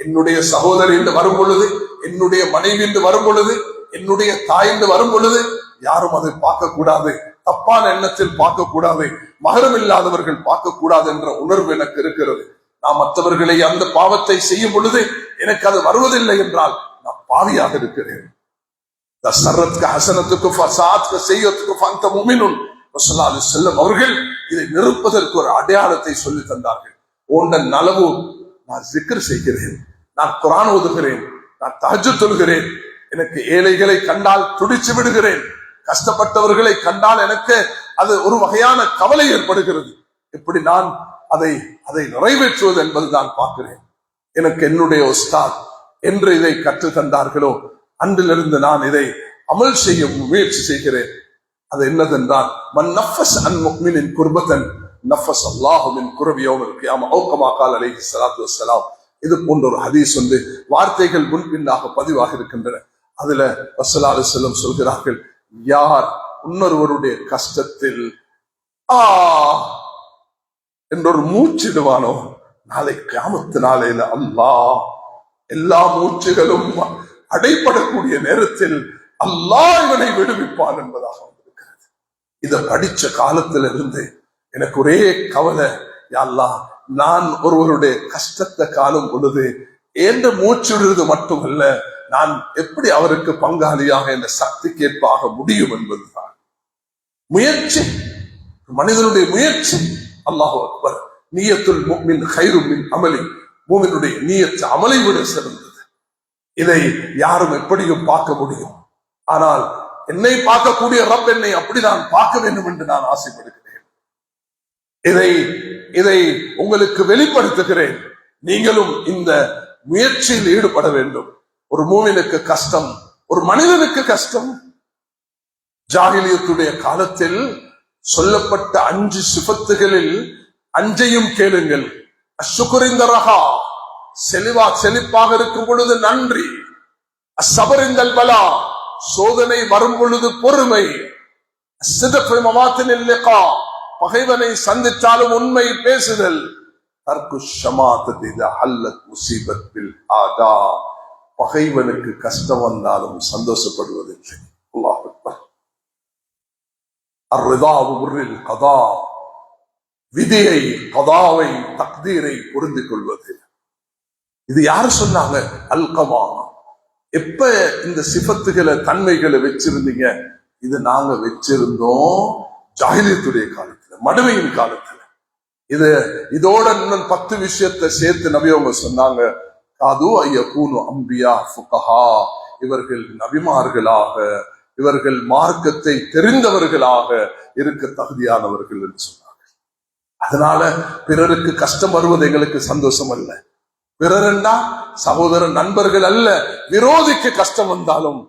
Speaker 2: என்னுடைய சகோதரி என்று வரும் பொழுது, என்னுடைய மனைவி என்று வரும் பொழுது, என்னுடைய தாய் என்று வரும் பொழுது யாரும் அதை பார்க்க கூடாது, தப்பான எண்ணத்தில் பார்க்க கூடாது, மகரம் இல்லாதவர்கள் பார்க்க கூடாது என்ற உணர்வு எனக்கு இருக்கிறது. நான் மற்றவர்களை அந்த பாவத்தை செய்யும் பொழுது எனக்கு அது வருவதில்லை என்றால் நான் பாவியாக இருக்கிறேன். அவர்கள் இதை நிறுப்பதற்கு ஒரு அடையாளத்தை சொல்லி தந்தார்கள். உண்ட நலவு நான் ஜிக்ர் செய்கிறேன், நான் குர்ஆன் ஓதுகிறேன், நான் தஹஜ்ஜுத் தொழுகிறேன், எனக்கு ஏழைகளை கண்டால் துடிச்சு விடுகிறேன், கஷ்டப்பட்டவர்களை கண்டால் எனக்கு அது ஒரு வகையான கவலை ஏற்படுகிறது. இப்படி நான் அதை நிறைவேற்றுவது என்பது நான் பார்க்கிறேன். எனக்கு என்னுடைய உஸ்தாத் என்று இதை கற்று தந்தார்களோ அன்றிலிருந்து நான் இதை அமல் செய்ய முயற்சி செய்கிறேன். அது என்னதென்றால், மன் நஃபஸ் அன் முஃமினின் குர்பத்தன் நஃபஸ் அல்லாஹு மின் குர்பி யௌமில் கியாமஹ் அவு கமா கால அலைஹி ஸலாத்து வஸ்ஸலாம். இது போன்ற ஒரு ஹதீஸ் வார்த்தைகள் முன்பின்னாக பதிவாக இருக்கின்றன. அதுல ஸல்லல்லாஹு அலைஹி வஸல்லம் சொல்கிறார்கள், யார் இன்னொருவருடைய கஷ்டத்தில் என்றொரு மூச்சிடுவானோ, நாளை கியாமத்து நாளையில அல்லாஹ் எல்லா மூச்சுகளும் அடைபடக்கூடிய நேரத்தில் அல்லாஹ் இவனை விடுவிப்பான் என்பதாக வந்திருக்கிறது. இதை படிச்ச காலத்திலிருந்து எனக்கு ஒரே கவலை, யா அல்லாஹ், நான் ஒருவருடைய கஷ்டத்தை காணும் பொழுது என்ற மூச்சுடுறது மட்டுமல்ல, நான் எப்படி அவருக்கு பங்காளியாக என்ற சக்திக்கு ஏற்பாக முடியும் என்பதுதான் முயற்சி, மனிதனுடைய முயற்சி. அல்லாஹு அக்பர். நியத்துல் முஃமின் கைரும் மின் அமலி. மூமினுடைய நியத்து அமலை விட சிறந்தது. இதை யாரும் எப்படியும் பார்க்க முடியும். ஆனால் என்னை பார்க்கக்கூடிய ரப் என்னை அப்படிதான் பார்க்க வேண்டும் என்று நான் ஆசைப்படுகிறேன். இதை உங்களுக்கு வெளிப்படுத்துகிறேன். நீங்களும் இந்த முயற்சியில் ஈடுபட வேண்டும். ஒரு மூமினுக்கு கஷ்டம், ஒரு மனிதனுக்கு கஷ்டம். ஜாஹிலியத்துடைய காலத்தில் சொல்லப்பட்ட 5 சிஃபத்துகளில் 5ஐயும் கேளுங்கள். அஷ்ஷுகுரிந்தரஹா, செழிப்பாக இருக்கும் பொழுது நன்றி. அஸ்ஸபரிந்தல் பலா, சோதனை வரும் பொழுது பொறுமை. அஸ்ஸித்கு மவாத்தினில் லிகா, பகைவனை சந்தித்தாலும் உண்மை பேசுதல். தர்கு ஷமாத்ததி இதா ஹல்லத் முஸீபத் பில் ஆதா, பகைவனுக்கு கஷ்டம் வந்தாலும் சந்தோஷப்படுவதில்லை. அல்லாஹ் அக்பர். அர்ரிதாவு பிர்ரில் கதா, விதியை, கதாவை, தக்தீரை புரிந்து கொள்வது. இது யாரு சொன்னாங்க? அல்கமா. எப்ப இந்த சிஃபத்துகளை, தன்மைகளை வச்சிருந்தீங்க? இது நாங்க வச்சிருந்தோம் ஜாஹிலியத்துடைய காலத்துல, மடுமையின் காலத்துல. இதோட இன்னும் 10 விஷயத்தை சேர்த்து நபி அவங்க சொன்னாங்க. காது ஐயகூனு அம்பியா ஃபுகஹா, இவர்கள் நபிமார்களாக, இவர்கள் மார்க்கத்தை தெரிந்தவர்களாக இருக்க தகுதியானவர்கள் என்று சொன்னாங்க. அதனால பிறருக்கு கஷ்டம் வருவது எங்களுக்கு சந்தோஷம் அல்ல. பிறர்னா சகோதரன், நண்பர்கள் அல்ல. விரோதிக்கு கஷ்டம் வந்தாலும்,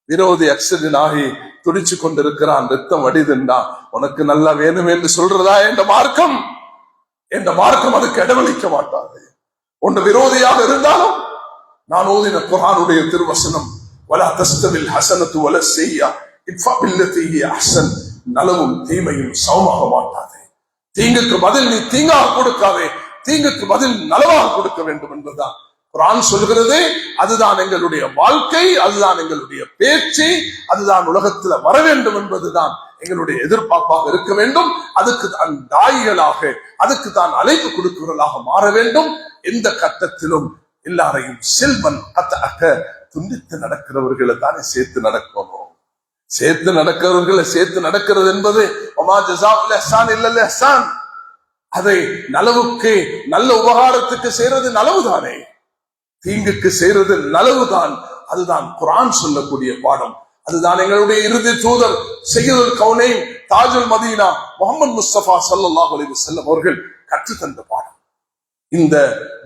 Speaker 2: விரோதி ஆக்சிடென்ட் ஆகி துடிச்சு கொண்டிருக்கிறான், ரத்தம் வடிதுண்டா, உனக்கு நல்லா வேணும் என்று சொல்றதா என்ற மார்க்கம்? என்ற மார்க்கம் அதுக்கு இடமளிக்க மாட்டாது. ஒன்று விரோதியாக இருந்தாலும், நான் ஓதின குர்ஆனுடைய திருவசனம், வலா தஸ்தவில் ஹஸனத்து வல ஸய்யா இத்ஃபா பில்லதி ஹிய அஹ்ஸன், நலவும் தீமையும் சமமாக மாட்டாது. தீங்குக்கு பதில் நீ தீங்காக கொடுக்காதே, தீங்குக்கு பதில் நலவாக கொடுக்க வேண்டும் என்பதுதான் குர்ஆன் சொல்கிறது. அதுதான் எங்களுடைய வாழ்க்கை, அதுதான் எங்களுடைய பேச்சு, அதுதான் உலகத்துல வர வேண்டும் என்பதுதான் எங்களுடைய எதிர்பார்ப்பாக இருக்க வேண்டும். அதுக்கு தான் தாயிகளாக, அதுக்கு தான் அழைப்பு கொடுக்கிறவர்களாக மாற வேண்டும். எந்த கட்டத்திலும் எல்லாரையும் செல்வன் அக்க துண்டித்து நடக்கிறவர்களை தானே சேர்த்து நடக்கணும். சேர்த்து நடக்கிறவர்களை சேர்த்து நடக்கிறது என்பது அதை நலவுக்கு, நல்ல உபகாரத்துக்கு செய்யறது நலவுதானே, தீங்குக்கு செய்யறது நலவுதான். அதுதான் குர்ஆன் சொல்லக்கூடிய பாடம். அதுதான் எங்களுடைய இறுதி தூதர் சையதுல் கௌனைன் தாஜுல் மதீனா முஹம்மது முஸ்தபா ஸல்லல்லாஹு அலைஹி வஸல்லம் அவர்கள் கற்றுத்தந்த பாடம். இந்த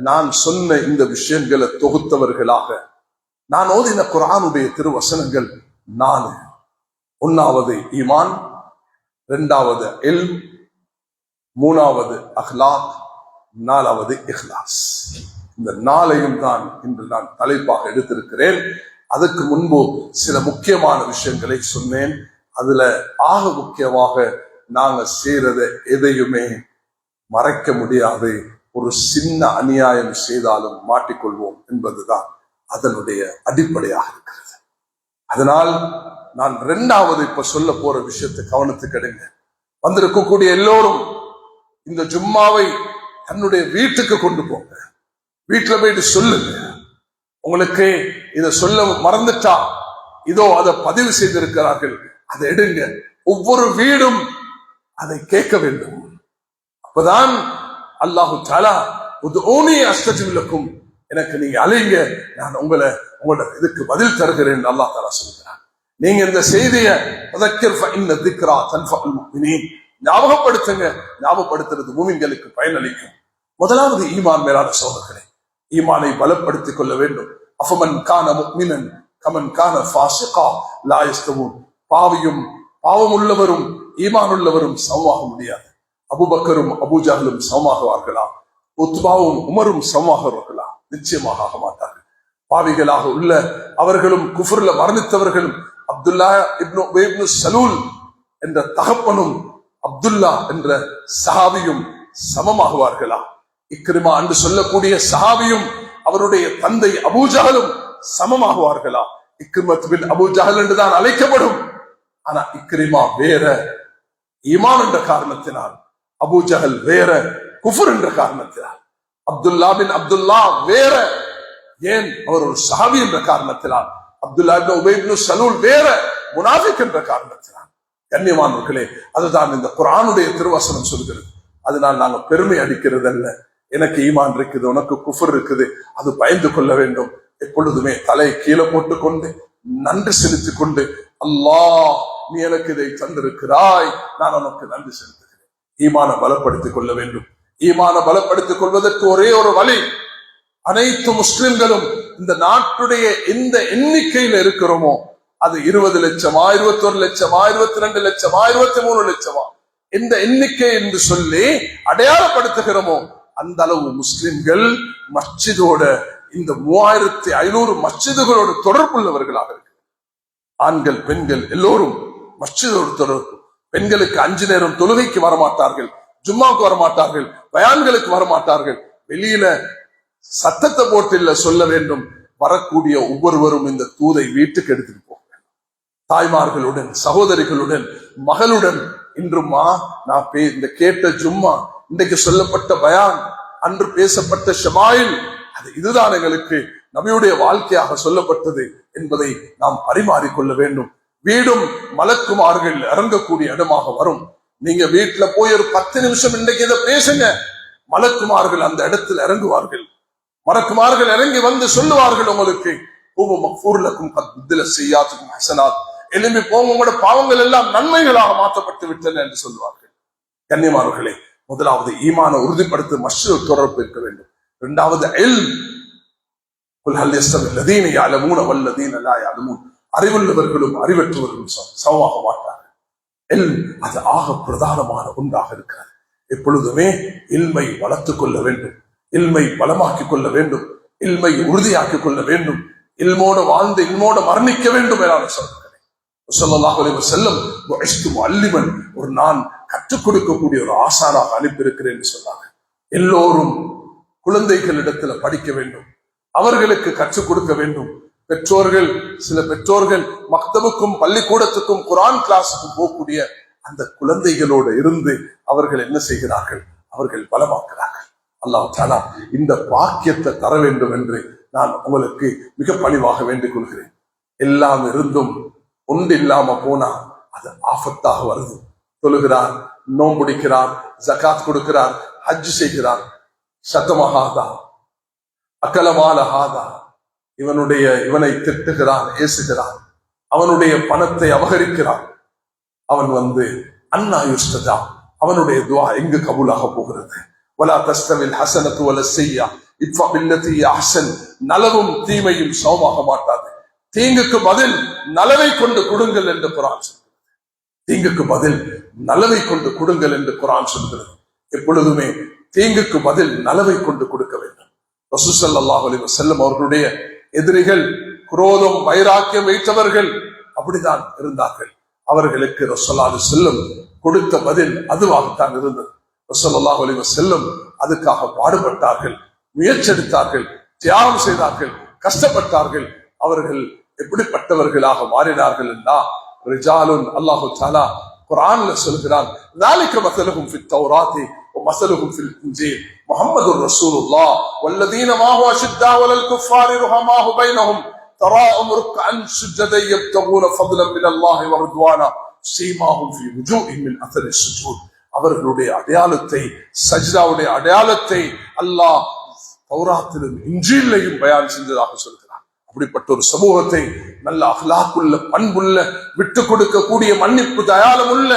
Speaker 2: நான் சொன்ன இந்த விஷயங்களை தொகுத்தவர்களாக நான் ஓதின குர்ஆனுடைய திருவசனங்கள் 4. 1வது ஈமான், 2வது இல்ம், 3வது அஹ்லாக், 4வது இஹ்லாஸ். இந்த 4ஐயும் தான் இன்று நான் தலைப்பாக எடுத்திருக்கிறேன். அதுக்கு முன்பு சில முக்கியமான விஷயங்களை சொன்னேன். அதுல ஆக முக்கியமாக நாங்க செய்யறத எதையுமே மறைக்க முடியாது. ஒரு சின்ன அநியாயம் செய்தாலும் மாட்டிக்கொள்வோம் என்பதுதான் அதனுடைய அடிப்படையாக இருக்கிறது. அதனால் நான் 2வது இப்ப சொல்ல போற விஷயத்தை கவனத்துக்கு எடுங்க. வந்திருக்கக்கூடிய எல்லோரும் இந்த ஜும்மாவை தன்னுடைய வீட்டுக்கு கொண்டு போங்க. வீட்டுல போயிட்டு சொல்லுங்க. உங்களுக்கு இதை சொல்ல மறந்துட்டா இதோ அதை பதிவு செய்திருக்கிறார்கள், அதை எடுங்க. ஒவ்வொரு வீடும் அதை கேட்க வேண்டும். அப்பதான் அல்லாஹு தஆலா உதுஊனி அஸ்தஜிப் லக்கும், எனக்கு நீங்க அழைங்க, நான் உங்களோட இதுக்கு பதில் தருகிறேன் அல்லாஹ் தஆலா சொல்கிறார். நீங்க இந்த செய்தியை ஃபதக்கிர் ஃபஇன்ன திக்ரா தன்ஃபஉல் முஃமினீன், ஞாபகப்படுத்துங்க. ஞாபகப்படுத்துறது மூமின்களுக்கு பயனளிக்கும். முதலாவது ஈமான். மேலான சகோதரர்களே, ஈமானை பலப்படுத்திக் கொள்ள வேண்டும். அஃபமன் கான முஃமினன் கமன் கான ஃபாஸிகா லா யஸ்தவூன். பாவம் உள்ளவரும் ஈமான் உள்ளவரும் சமமாக முடியாது. அபூபக்கரும் அபூஜஹலும் சமமாகுவார்களா? உத்பாவும் உமரும் சமமாகுவார்களா? நிச்சயமாக ஆக மாட்டார்கள். பாவிகளாக உள்ள அவர்களும் குஃப்ர்ல மரணித்தவர்களும் அப்துல்லா இப்னு சலூல் என்ற தகப்பனும் அப்துல்லா என்ற சஹாபியும் சமமாகுவார்களா? இக்ரிமா என்று சொல்லக்கூடிய சஹாபியும் அவருடைய தந்தை அபூஜஹலும் சமமாகுவார்களா? இக்ரிமத் பின் அபூஜஹல் என்றுதான் அழைக்கப்படும். ஆனா இக்ரிமா வேற ஈமான் என்ற காரணத்தினால், அபூஜஹல் வேற குஃப்ர் என்ற காரணத்தினால், அப்துல்லா பின் அப்துல்லா வேற, ஏன் அவர் ஒரு சஹாபி என்ற காரணத்தினால், அப்துல்லா இப்னு உபை இப்னு சலூல் வேற முனாஃபிக் என்ற காரணத்தினால். கண்ணியமானவர்களே, அதுதான் இந்த குர்ஆனுடைய திருவசனம் சொல்கிறது. அதனால் நாங்க பெருமை அடிக்கிறது அல்ல. எனக்கு ஈமான் இருக்குது, உனக்கு குஃப்ர் இருக்குது, அது பயந்து கொள்ள வேண்டும். எப்பொழுதுமே தலை கீழே போட்டுக்கொண்டு நன்றி செலுத்திக் கொண்டு, அல்லாஹ் நீ எனக்கு இதை தந்திருக்கிறாய், நான் உனக்கு நன்றி செலுத்துகிறேன். ஈமான பலப்படுத்திக் கொள்ள வேண்டும். ஈமான பலப்படுத்திக் கொள்வதற்கு ஒரே ஒரு வழி, அனைத்து முஸ்லிம்களும் இந்த நாட்டுடைய எந்த எண்ணிக்கையில இருக்கிறோமோ, அது 20 லட்சமா, 21 லட்சமா, 22 லட்சமா, 23 லட்சமா, எந்த எண்ணிக்கை என்று சொல்லி அடையாளப்படுத்துகிறோமோ அந்த அளவு முஸ்லிம்கள் மஸ்ஜிதோட, இந்த 3500 மஸ்ஜிதுகளோடு தொடர்புள்ளவர்களாக இருக்கு. ஆண்கள் பெண்கள் எல்லோரும் மஸ்ஜிதோடு தொடர்பு. பெண்களுக்கு 5 நேரம் தொழுகைக்கு வரமாட்டார்கள், ஜும்மாவுக்கு வரமாட்டார்கள், பயான்களுக்கு வரமாட்டார்கள். வெளியில சத்தத்தை போட்டு இல்ல சொல்ல வேண்டும். வரக்கூடிய ஒவ்வொருவரும் இந்த தூதை வீட்டுக்கு எடுத்துட்டு போங்க. தாய்மார்களுடன், சகோதரிகளுடன், மகளுடன். இன்றுமா நான் இந்த கேட்ட ஜும்மா, இன்றைக்கு சொல்லப்பட்ட பயான், அன்று பேசப்பட்ட ஷமாயில், அது இதுதான் எங்களுக்கு நபியுடைய வாழ்க்கையாக சொல்லப்பட்டது என்பதை நாம் பரிமாறிக்கொள்ள வேண்டும். வீடும் மலக்குமார்கள் இறங்கக்கூடிய இடமாக வரும். நீங்க வீட்டுல போய் ஒரு 10 நிமிஷம் இன்றைக்கு இதை பேசுங்க, மலக்குமார்கள் அந்த இடத்துல இறங்குவார்கள். மலக்குமார்கள் இறங்கி வந்து சொல்லுவார்கள், உங்களுக்கு எழும்பி போங்க, உங்களோட பாவங்கள் எல்லாம் நன்மைகளாக மாற்றப்பட்டு விட்டன என்று சொல்லுவார்கள். கண்ணியமானவர்களே, முதலாவது ஈமான உறுதிப்படுத்த மஸ்ஜித் தொடர்பு இருக்க வேண்டும். 2வது அறிவுள்ளவர்களும் அறிவற்றவர்களும் சமமாக மாட்டார்கள். அது ஆக பிரதானமான ஒன்றாக இருக்கிறது. எப்பொழுதுமே இல்மை வளர்த்துக் கொள்ள வேண்டும், இல்மை பலமாக்கிக் கொள்ள வேண்டும், இல்மை உறுதியாக்கிக் கொள்ள வேண்டும். இல்மோட வாழ்ந்து இல்மோட மரணிக்க வேண்டும். ஸல்லல்லாஹு அலைஹி வஸல்லம் முஅல்லிமன், ஒரு நான் கற்றுக் கொடுக்கக்கூடிய ஒரு ஆசானாக அனுப்பியிருக்கிறேன் சொன்னாங்க. எல்லோரும் குழந்தைகளிடத்துல படிக்க வேண்டும், அவர்களுக்கு கற்றுக் கொடுக்க வேண்டும். பெற்றோர்கள், சில பெற்றோர்கள் மக்தபுக்கும் பள்ளிக்கூடத்துக்கும் குர்ஆன் கிளாஸுக்கும் போகக்கூடிய அந்த குழந்தைகளோடு இருந்து அவர்கள் என்ன செய்கிறார்கள்? அவர்கள் பலமாக்குறார்கள். அல்லாஹ் தஆலா இந்த பாக்கியத்தை தர வேண்டும் என்று நான் உங்களுக்கு மிக பணிவாக வேண்டிக் கொள்கிறேன். எல்லாம் இருந்தும் ஒன்று இல்லாம போனா அது ஆபத்தாக வருது. தொழுகிறார், நோம்புடிக்கிறார், ஜகாத் கொடுக்கிறார், ஹஜ் செய்கிறார், சத்தமஹாதா அக்கலமாலஹாதா, இவனை திட்டுகிறான், ஏசுகிறான். அவனுடைய பணத்தை அபகரிக்கிறான். அவன் அன்னா யுஸ்தஜா, அவனுடைய துஆ எங்கு கபூலாக போகிறது? வலா தஸ்தவில் ஹஸனத்து வல ஸய்யா இத்ஃபா பில்லதி அஹ்ஸன், நலவும் தீமையும் சமமாக மாட்டாது. தீங்குக்கு பதில் நலவை கொண்டு கொடுங்கள் என்று குர்ஆன் சொல்கிறது. தீங்குக்கு பதில் நலவை கொண்டு கொடுங்கள் என்று குர்ஆன் சொல்கிறது. எப்பொழுதுமே தீங்குக்கு பதில் நலவை கொண்டு கொடுக்க வேண்டும். ரசூல் ஸல்லல்லாஹு அலைஹி வஸல்லம் அவர்களுடைய எதிரிகள், குரோதம் வைராக்கியம் வைத்தவர்கள் அப்படித்தான் இருந்தார்கள். அவர்களுக்கு ரசூலுல்லாஹி அலைஹி வஸல்லம் கொடுத்த பதில் அதுவாகத்தான் இருந்தது. ரசூலுல்லாஹி அலைஹி வஸல்லம் அதுக்காக பாடுபட்டார்கள், முயற்சி எடுத்தார்கள், தியாகம் செய்தார்கள், கஷ்டப்பட்டார்கள். அவர்கள் எப்படிப்பட்டவர்களாக மாறினார்கள் என்றா, ரிஜாலுன் அல்லாஹு தஆலா குர்ஆன்ல சொல்கிறான், ذلك مثلهم في التوراة ومثلهم في الإنجيل محمد رسول الله والذين معه أشداء على الكفار رحماء بينهم تراهم ركعا سجدا يبتغون فضلا من الله ورضوانا سيماهم في وجوههم من أثر السجود. அவர்களுடைய அடையாளத்தை, சஜ்தாவுடைய அடையாளத்தை அல்லாஹ் தௌராத்திலும் இன்ஜீலையும் பயான் செஞ்சதாக சொல்கிறார். அப்படிப்பட்ட ஒரு சமூகத்தை நல்ல அஹ்லாக்குள்ள, பண்புள்ள, விட்டு கொடுக்கக்கூடிய, மன்னிப்பு தயாளம் உள்ள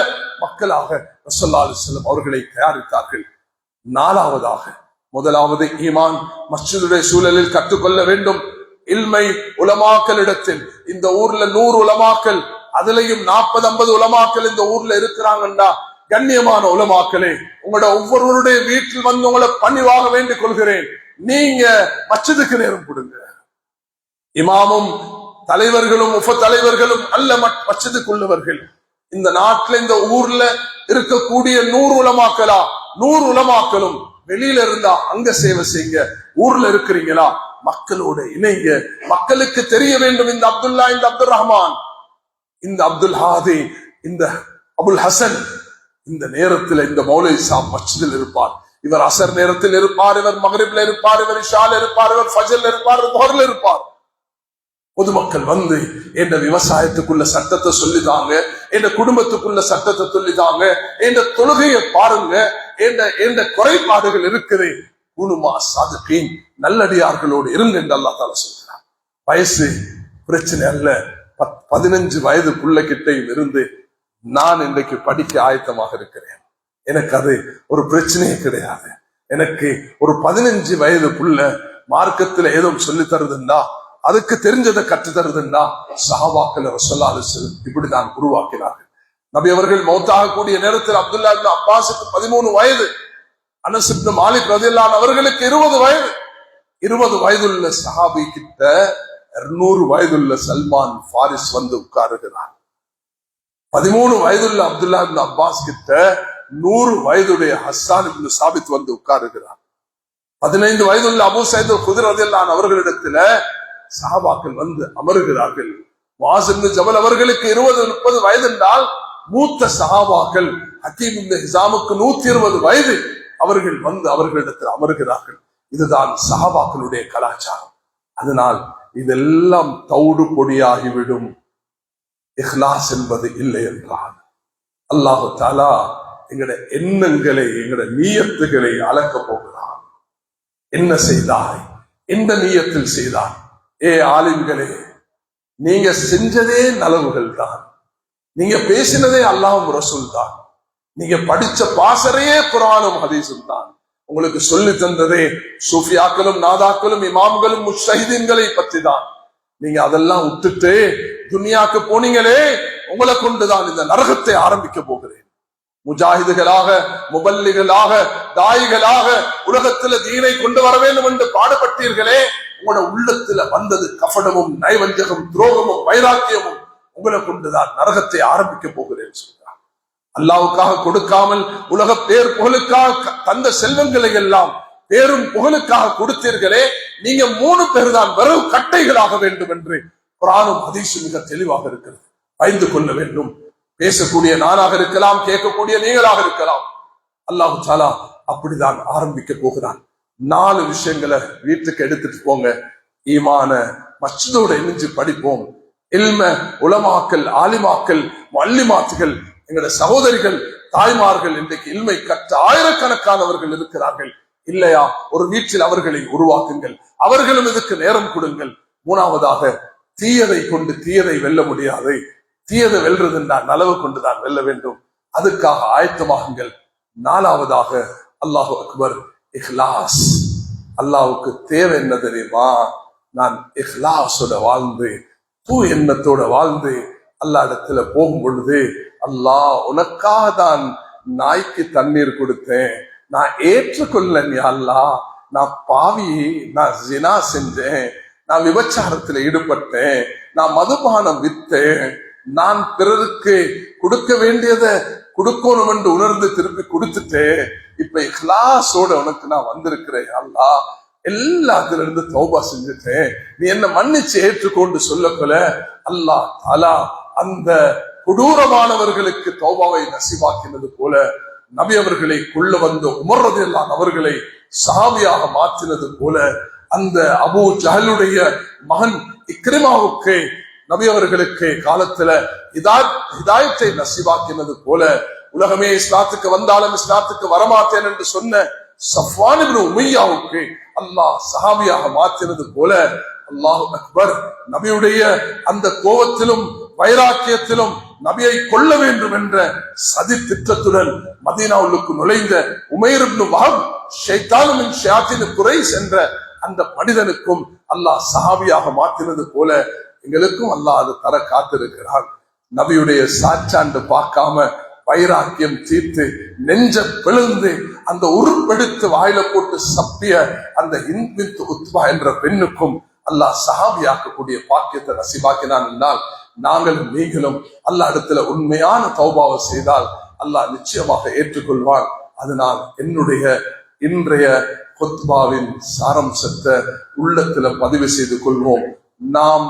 Speaker 2: மக்களாக ரசூலுல்லாஹி அலைஹி வஸல்லம் அவர்களை தயாரித்தார்கள். நாலாவதாக, முதலாவது ஈமான் மஸ்ஜிதுடைய சூழலில் கற்றுக்கொள்ள வேண்டும். இல்மை உலமாக்களிடத்தில், இந்த ஊர்ல 100 உலமாக்கள், அதுலயும் 40-50 உலமாக்கள் இந்த ஊர்ல இருக்கிறாங்கன்னா, கண்ணியமான உலமாக்களே, உங்களோட ஒவ்வொருவருடைய வீட்டில் உங்களை பணிவாக வேண்டிக் கொள்கிறேன், நீங்க மஸ்ஜிதுக்கு நேரம் கொடுங்க. இமாமும் தலைவர்களும் உப தலைவர்களும் அல்ல மஸ்ஜிதுக்குள்ளவர்கள். இந்த நாட்டுல, இந்த ஊர்ல இருக்கக்கூடிய 100 உலமாக்களா, 100 உலமாக்களும் வெளியில இருந்தா அங்க சேவை செய்யுங்க. ஊர்ல இருக்கிறீங்களா, மக்களோட இணைங்க. மக்களுக்கு தெரிய வேண்டும், இந்த அப்துல்லா, இந்த அப்துல் ரஹ்மான், இந்த அப்துல் ஹாதி, இந்த அபுல் ஹசன் இந்த நேரத்தில் இந்த மௌலை சாப் மஸ்ஜிதில் இருப்பார், இவர் அசர் நேரத்தில் இருப்பார், இவர் மக்ரிப்ல இருப்பார், இவர் இஷால இருப்பார், இவர் ஃபஜ்ர்ல இருப்பார், துஹர்ல இருப்பார். பொதுமக்கள் என்ற விவசாயத்துக்குள்ள சட்டத்தை சொல்லிதாங்க, என்ற குடும்பத்துக்குள்ள சட்டத்தை சொல்லிதாங்க, என்ற தொழுகையை பாருங்க, என்ற குறைபாடுகள் இருக்குது, குனுமா சாதுகீன், நல்லடியார்களோடு இருங்க என்று அல்லாஹ் தஆலா சொல்கிறார். வயசு பிரச்சனை அல்ல. 15 வயது புள்ள கிட்டையும் இருந்து நான் இன்றைக்கு படிக்க ஆயத்தமாக இருக்கிறேன். எனக்கு அது ஒரு பிரச்சனையே கிடையாது. எனக்கு ஒரு 15 வயது புள்ள மார்க்கத்துல ஏதோ சொல்லி தருதுன்னா, அதுக்கு தெரிஞ்சதை கற்று தருதுன்னா, சஹாபாக்கள் ரசூலுல்லாஹி அலைஹி வஸல்லம் இப்படிதான் உருவாக்கினார்கள். நபி அவர்கள் மௌத்தாகக்கூடிய நேரத்தில் அப்துல்லா இப்னு அப்பாஸுக்கு 13 வயது, அனஸ் இப்னு மாலிக் ரலியல்லாஹு அன்ஹு அவர்களுக்கு 20 வயது. 20 வயதுள்ள சஹாபி கிட்ட 200 வயதுள்ள சல்மான் ஃபாரிஸ் உட்காருகிறார். 13 வயதுள்ள அப்துல்லா இப்னு அப்பாஸ் கிட்ட 100 வயதுடைய ஹஸ்ஸான் இப்னு சாபித் உட்காருகிறார். 15 வயதுள்ள அபூ சயீத் அல்-குத்ரி ரலியல்லாஹு அன்ஹு அவர்களிடத்துல சஹாபாக்கள் அமருகிறார்கள். முஆஸ் இப்னு ஜபல் அவர்களுக்கு 20-30 வயது என்றால், மூத்த சஹாபாக்கள் ஹக்கீம் இப்னு ஹிஸாமுக்கு 120 வயது. அவர்கள் அவர்களிடத்தில் அமருகிறார்கள். இதுதான் சஹாபாக்களுடைய கலாச்சாரம். அதனால் இதெல்லாம் தௌடு பொடியாகிவிடும். இஹ்லாஸ் என்பது இல்லை என்றால் அல்லாஹு தஆலா எங்களுடைய எண்ணங்களை, எங்களுடைய நியத்துகளை அளக்க போகிறான். என்ன செய்தாய், எந்த நியத்தில் செய்தாய்? ஆலிம்களே, நீங்க செஞ்சதே நலவுகள் தான், நீங்க பேசினதே அல்லாஹ்வும் ரசூல் தான், நீங்க படிச்ச பாசறையே குர்ஆனும் ஹதீஸும் தான், உங்களுக்கு சொல்லி தந்ததே சூஃபியாக்களும் நாதாக்களும் இமாம்களும் முஜ்தஹிதீன்களை பற்றி தான். நீங்க அதெல்லாம் விட்டுட்டு துனியாக்கு போனீங்களே, உங்களை கொண்டுதான் இந்த நரகத்தை ஆரம்பிக்க போகிறேன். முஜாஹிதுகளாக, முபல்லிகளாக, தாயிகளாக உலகத்துல தீனை கொண்டு வர வேண்டும் என்று பாடுபட்டீர்களே, உங்களோட உள்ளத்துல வந்தது கஃபடமும், நைவஞ்சகமும், துரோகமும், வைராக்கியமும். உங்களை கொண்டுதான் நரகத்தை ஆரம்பிக்க போகிறேன் சொல்றார். அல்லாஹ்வுக்காக கொடுக்காமல் உலக பேர் புகழுக்காக தந்த செல்வங்களை எல்லாம் பேரும் புகழுக்காக கொடுத்தீர்களே, நீங்க 3 பேர் தான் வெறும் கட்டைகளாக வேண்டும் என்று குர்ஆனும் ஹதீஸும் மிக தெளிவாக இருக்கிறது. பயந்து கொள்ள வேண்டும். பேசக்கூடிய நானாக இருக்கலாம், கேட்கக்கூடிய நீங்களாக இருக்கலாம். அல்லாஹ் தஆலா அப்படிதான் ஆரம்பிக்க போகிறான். 4 விஷயங்களை வீட்டுக்கு எடுத்துட்டு போங்க. ஈமான மஸ்ஜிதோட இணைஞ்சு படிப்போம். இல்ம, உலமாக்கள், ஆலிமாக்கள், முஅல்லிமாத்துகள், எங்களுடைய சகோதரிகள், தாய்மார்கள் இன்றைக்கு இல்மை கற்ற ஆயிரக்கணக்கானவர்கள் இருக்கிறார்கள். இல்லையா? ஒரு வீட்டில் அவர்களை உருவாக்குங்கள், அவர்களும் இதுக்கு நேரம் கொடுங்கள். 3ஆவதாக தீயதை கொண்டு தீயதை வெல்ல முடியாது. தீயதை வெல்றதுன்னா நலவு கொண்டுதான் வெல்ல வேண்டும். அதுக்காக ஆயத்தமாகுங்கள். நாலாவதாக அல்லாஹு அக்பர், இஹ்லாஸ். அல்லாஹ்வுக்கு தேவை என்ன தெரியுமா? நான் இஹ்லாஸோட வாழ்ந்து தூ எண்ணத்தோட வாழ்ந்து அல்லாஹ் இடத்துல போகும் பொழுது, அல்லாஹ் உனக்காக தான் நாய்க்கு தண்ணீர் கொடுத்தேன், நான் ஏற்றுக்கொள்ளன் யா அல்லாஹ், நான் பாவி, நான் ஜினா செஞ்சேன், நான் விபச்சாரத்துல ஈடுபட்டேன், நான் மதுபானம் வித்தேன், நான் பிறருக்கு கொடுக்க வேண்டியதை கொடுக்கணும் என்று உணர்ந்து திருப்பி கொடுத்துட்டேன். இப்ப இஹ்லாஸோட உனக்கு நான் வந்திருக்கிறேன் அல்லாஹ், எல்லாத்துல இருந்து தௌபா செஞ்சுட்டேன், நீ என்ன மன்னிச்சு ஏற்றுக்கொண்டு சொல்லக்கொல அல்லாஹ் தாலா அந்த கொடூரமானவர்களுக்கு தௌபாவை நசிவாக்கினது போல நபி அவர்களை கொள்ள வந்த உமர் ரலியல்லாஹு அவர்களை சஹாபியாக மாற்றினது போல அந்த அபூ ஜஹலுடைய மகன் இக்ரிமாவுக்கு நபி அவர்களுக்கு காலத்துல ஹிதாயத்தை நசிவாக்கினது போல உலகமே இஸ்லாத்துக்கு வந்தாலும் இஸ்லாத்துக்கு வரமாட்டேன் என்று சொன்ன சஃப்வான் இப்னு உமையாவுக்கு அல்லாஹ் சஹாபியாக மாற்றினது போல அல்லாஹு அக்பர், நபியுடைய அந்த கோபத்திலும் வைராக்கியத்திலும் நபியை கொல்ல வேண்டும் என்ற சதி திட்டத்துடன் மதீனாவுக்கு நுழைந்த உமைர் இப்னு வஹப் ஷைத்தானு மின் ஷயாத்தீன் குரைஷ் என்ற அந்த மனிதனுக்கும் அல்லாஹ் சஹாபியாக மாற்றினது போல எங்களுக்கும் அல்லாஹ் அது தர காத்திருக்கிறான். நபியுடைய சாச்சாண்டு பார்க்காம வைராக்கியம் தீர்த்து நெஞ்ச பிளந்து அந்த உருப்பெடுத்து வாயில போட்டு சப்பிய அந்த இன்பின் உத்பா என்ற பெண்ணுக்கும் அல்லாஹ் சஹாபியாக்கக்கூடிய பாக்கியத்தை நசிபாக்கினான் என்றால், நாங்களும் நீங்களும் அல்லாஹ் இடத்துல உண்மையான தௌபாவை செய்தால் அல்லாஹ் நிச்சயமாக ஏற்றுக்கொள்வான். அதனால் என்னுடைய இன்றைய குத்பாவின் சாரம்சத்தை உள்ளத்துல பதிவு செய்து கொள்வோம். நாம்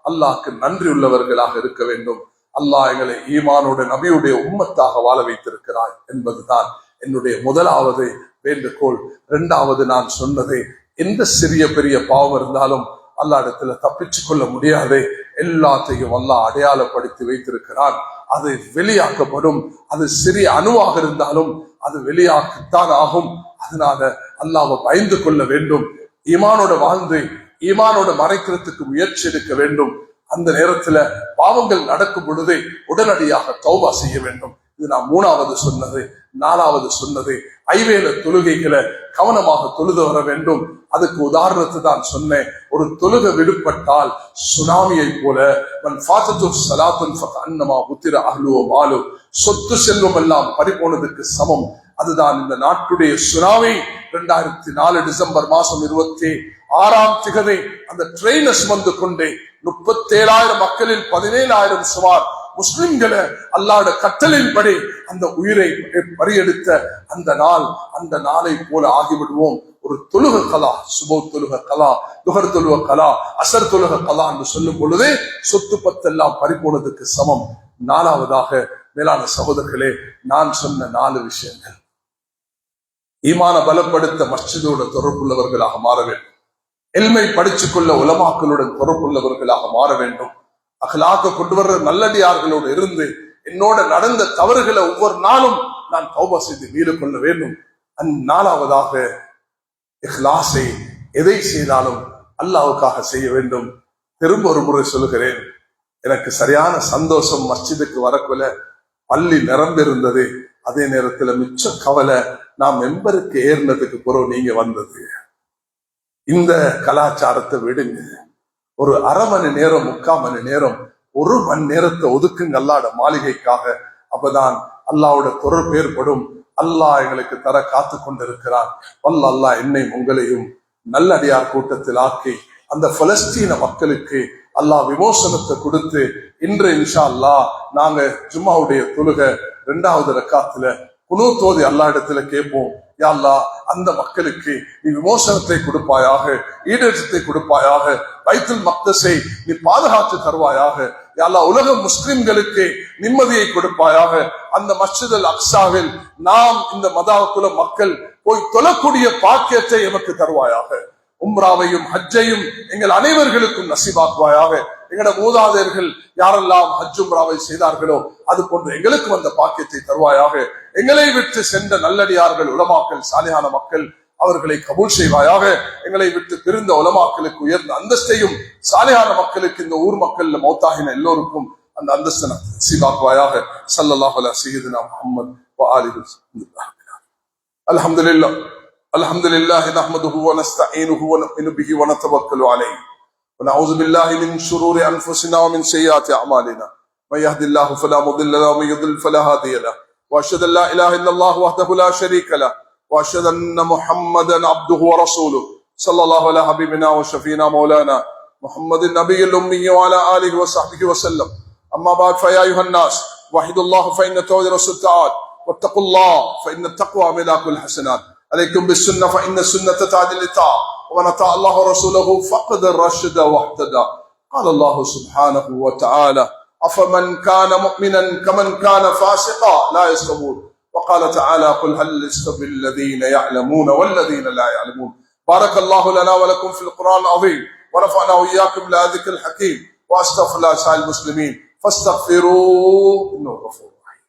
Speaker 2: அல்லாஹ்க்கு நன்றி உள்ளவர்களாக இருக்க வேண்டும். அல்லாஹ் எங்களை ஈமானோட நபியுடைய உம்மத்தாக வாழ வைத்திருக்கிறாய் என்பதுதான் என்னுடைய முதலாவது வேண்டுகோள். இரண்டாவது, நான் சொன்னது, எந்த சிறிய பெரிய பாவம் இருந்தாலும் அல்லாஹ் இடத்துல தப்பிச்சு கொள்ள முடியாது. எல்லாத்தையும் அல்லாஹ் அடையாளப்படுத்தி வைத்திருக்கிறான். அது வெளியாக்கப்படும். அது சிறிய அணுவாக இருந்தாலும் அது வெளியாகத்தான் ஆகும். அதனால அல்லாஹ்வை பயந்து கொள்ள வேண்டும். ஈமானோட வாழ்ந்து ஈமானோட மறைக்கிறதுக்கு முயற்சி எடுக்க வேண்டும். அந்த நேரத்துல பாவங்கள் நடக்கும் பொழுது உடனடியாக தௌபா செய்ய வேண்டும். இது நான் மூணாவது சொன்னது. நாலாவது சொன்னது, ஐவேள தொழுகைகளை கவனமாக தொழுது வர வேண்டும். அதுக்கு உதாரணத்தை தான் சொன்னேன். ஒரு தொழுகை விடுபட்டால் சுனாமியை போல சொத்து செல்வம் எல்லாம் பறிபோனதுக்கு சமம். அதுதான் இந்த நாட்டுடைய சுனாமி. 2004 டிசம்பர் மாசம் 26 அந்த ட்ரெயினை சுமந்து கொண்டே 37,000 மக்களில் 17,000 சுமார் முஸ்லிம்களை அல்லாஹ்வுட கட்டளையின்படி அந்த உயிரை பறியெடுத்த அந்த நாளை போல ஆகிவிடுவோம். ஒரு தொழுக கலா, சுப தொழுக கலா, துஹர் தொழுக கலா, அசர் தொழுக கலா என்று சொல்லும் பொழுதே சொத்து பத்தெல்லாம் பறிபோனதுக்கு சமம். நாலாவதாக, மேலான சகோதரர்களே, நான் சொன்ன 4 விஷயங்கள். ஈமான பலப்படுத்த மஸ்ஜிதோட தொடர்புள்ளவர்களாக மாற வேண்டும். எல்மை படிச்சுக் கொள்ள உலமாக்களுடன் தொடர்புள்ளவர்களாக மாற வேண்டும். அகலாக்க கொண்டு வர்ற நல்லடியார்களோடு இருந்து என்னோட நடந்த தவறுகளை ஒவ்வொரு நாளும் நான் தௌபா செய்து மீள கொள்ள வேண்டும். நாலாவதாக, இஹ்லாஸை எதை செய்தாலும் அல்லாஹ்வுக்காக செய்ய வேண்டும். திரும்ப ஒரு முறை சொல்லுகிறேன், எனக்கு சரியான சந்தோஷம் மஸ்ஜிதுக்கு வரக்குள்ள பள்ளி நிரம்பிருந்தது. அதே நேரத்துல மிச்ச கவலை நான் மெம்பருக்கு ஏறினதுக்கு பிறகு நீங்க வந்தது. இந்த கலாச்சாரத்தை விடுங்க. ஒரு அரை மணி நேரம், 3/4 மணி நேரம், 1 மணி நேரத்தை ஒதுக்குங்க அல்லாஹ்வுட மாளிகைக்காக. அப்பதான் அல்லாஹ்வுட தொடர்பு ஏற்படும். அல்லாஹ் எங்களுக்கு தர காத்து கொண்டிருக்கிறான். அல்லாஹ் என்னையும் உங்களையும் நல்லடியார் கூட்டத்தில் ஆக்கி அந்த பலஸ்தீன மக்களுக்கு அல்லாஹ் விமோசனத்தை கொடுத்து, இன்று இன்ஷா அல்லாஹ் நாங்க ஜும்மாவுடைய தொழுகை 2வது ரக்காத்துல குனூத் ஓதி அல்லாஹ் இடத்துல கேட்போம், யா அல்லாஹ் அந்த மக்களுக்கு நீ விமோசனத்தை கொடுப்பாயாக, ஈடேற்றத்தை கொடுப்பாயாக, பைத்துல் மக்தஸை நீ பாதுகாத்து தருவாயாக, யா அல்லாஹ் உலக முஸ்லிம்களுக்கு நிம்மதியை கொடுப்பாயாக, அந்த மஸ்ஜித் அல் அக்ஸாவில் நாம் இந்த மதாக்குல மக்கள் போய் தொழக்கூடிய பாக்கியத்தை எமக்கு தருவாயாக. உம்ராவையும் ஹஜ்ஜையும் எங்கள் அனைவர்களுக்கும் நசீபாக்குவாயாக. எங்களோட மூதாதையர்கள் யாரெல்லாம் ஹஜ் உம்ராவை செய்தார்களோ அது போன்று எங்களுக்கும் அந்த பாக்கியத்தை தருவாயாக. எங்களை விட்டு சென்ற நல்லடியார்கள், உலமாக்கள், சாலிஹான மக்கள் அவர்களை கபூல் செய்வாயாக. எங்களை விட்டு பிரிந்த உலமாக்களுக்கு உயர்ந்த அந்தஸ்தையும், சாலியான மக்களுக்கு, இந்த ஊர் மக்கள் மௌத்தாகின எல்லோருக்கும் அந்த அந்தஸ்தை நசீபாக்குவாயாக. ஸல்லல்லாஹு அலா சய்யிதினா முஹம்மத் வ ஆலிஹி வஸல்லம். அல்ஹம்துலில்லாஹ் அல்ஹம்துலில்லாஹ் நஹ்மதுஹு வ நஸ்தஈனுஹு வ நு'மினு பிஹி வ நதவக்கலு அலைஹி வ நஊது பில்லாஹி மின் ஷுரூரி அன்ஃபுஸினா வ மின் ஸய்யிஆத்தி அஅமாலினா. من يهد الله فلا مضل له ومن يضلل فلا هادي له واشهد ان لا اله الا الله وحده لا شريك له واشهد ان محمدا عبده ورسوله صلى الله على حبيبنا وشفينا مولانا محمد النبي الامي وعلى اله وصحبه وسلم. اما بعد فيا ايها الناس وحدوا الله فان التوحيد رأس الطاعات واتقوا الله فان التقوى ملاك الحسنات. عليكم بالسنه فان السنه تعدل الطاعه ومن اطاع الله ورسوله فقد رشد واهتدى. قال الله سبحانه وتعالى أفمن كان مؤمنا كمن كان فاسقا لا يستوون. وقال تعالى قل هل يستوي الذين يعلمون والذين لا يعلمون. بارك الله لنا ولكم في القرآن العظيم ونفعنا وإياكم بذكر الحكيم وأستغفر الله سائر المسلمين فاستغفروه إنه غفور رحيم.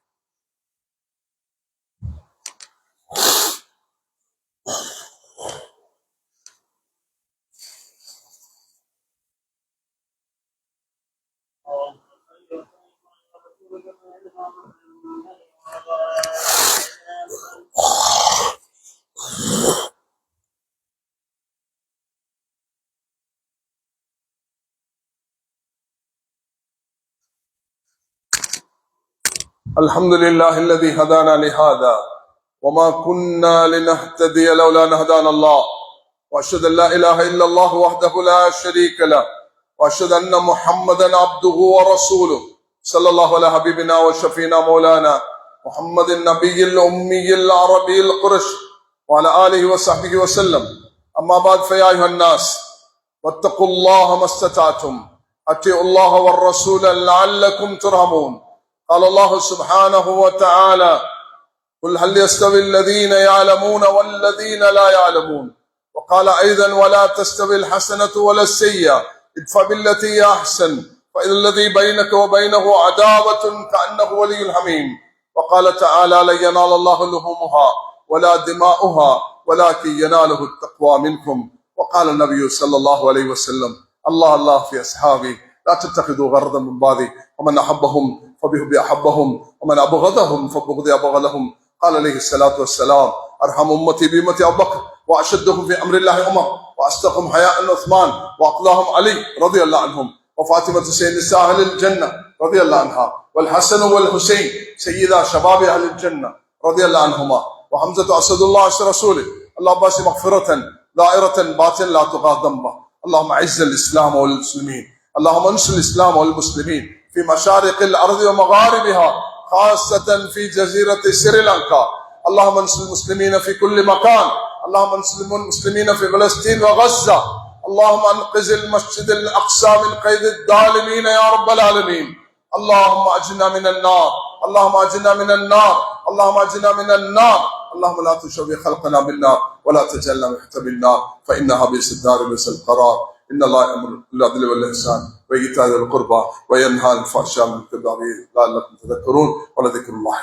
Speaker 2: الحمد لله الذي هدانا لهذا وما كنا لنهتدي لولا أن هدانا الله وأشهد أن لا إله إلا الله وحده لا شريك له وأشهد أن محمدا عبده ورسوله صلى الله على حبيبنا وشفينا مولانا محمد النبي الأمي العربي القرش وعلى آله وصحبه وسلم. أما بعد فيا أيها الناس واتقوا الله ما استطعتم أطيعوا الله والرسول لعلكم ترحمون. قال الله سبحانه وتعالى قل هل يستوي الذين يعلمون والذين لا يعلمون. وقال أيضا ولا تستوي الحسنة ولا السيئة ادفع بالتي هي أحسن فإذا الذي بينك وبينه عداوة كأنه ولي حميم. وقال تعالى لن ينال الله لحومها ولا دماؤها ولكن يناله التقوى منكم. وقال النبي صلى الله عليه وسلم الله الله في أصحابي لا تتخذوا غرضا من بعدي ومن أحبهم فبحبي أحبهم ومن أبغضهم فبغضي أبغضهم. قال عليه الصلاة والسلام أرحم أمتي بأمتي أبو بكر وأشدهم في أمر الله عمر وأصدقهم حياء عثمان وأقلاهم علي رضي الله عنهم وفاطمة سيد نساء أهل الجنة رضي الله عنها والحسن والحسين سيدا شباب أهل الجنة رضي الله عنهما وحمزة أسد الله عز رسوله. اللهم باس مغفرة دائرة باطن لا تغاض ذنبه. اللهم أعز الإسلام والمسلمين. اللهم انصر الإسلام والمسلمين في مشارق الأرض ومغاربها خاصة في جزيرة سريلانكا. اللهم انصر المسلمين في كل مكان. اللهم انصر المسلمين في فلسطين وغزة. اللهم انقذ المسجد الأقصى من قيد الظالمين يا رب العالمين. اللهم أجنا من النار. اللهم أجنا من النار. اللهم أجنا من النار. اللهم لا تشوي خلقنا بالنار ولا تجعلنا محت بالنار فإنها بئس الدار بئس القرار. إن الله يأمر بالعدل والإحسان وإيتاء ذي القربى وينهى عن الفحشاء والمنكر والبغي لعلكم تذكرون ولذكر الله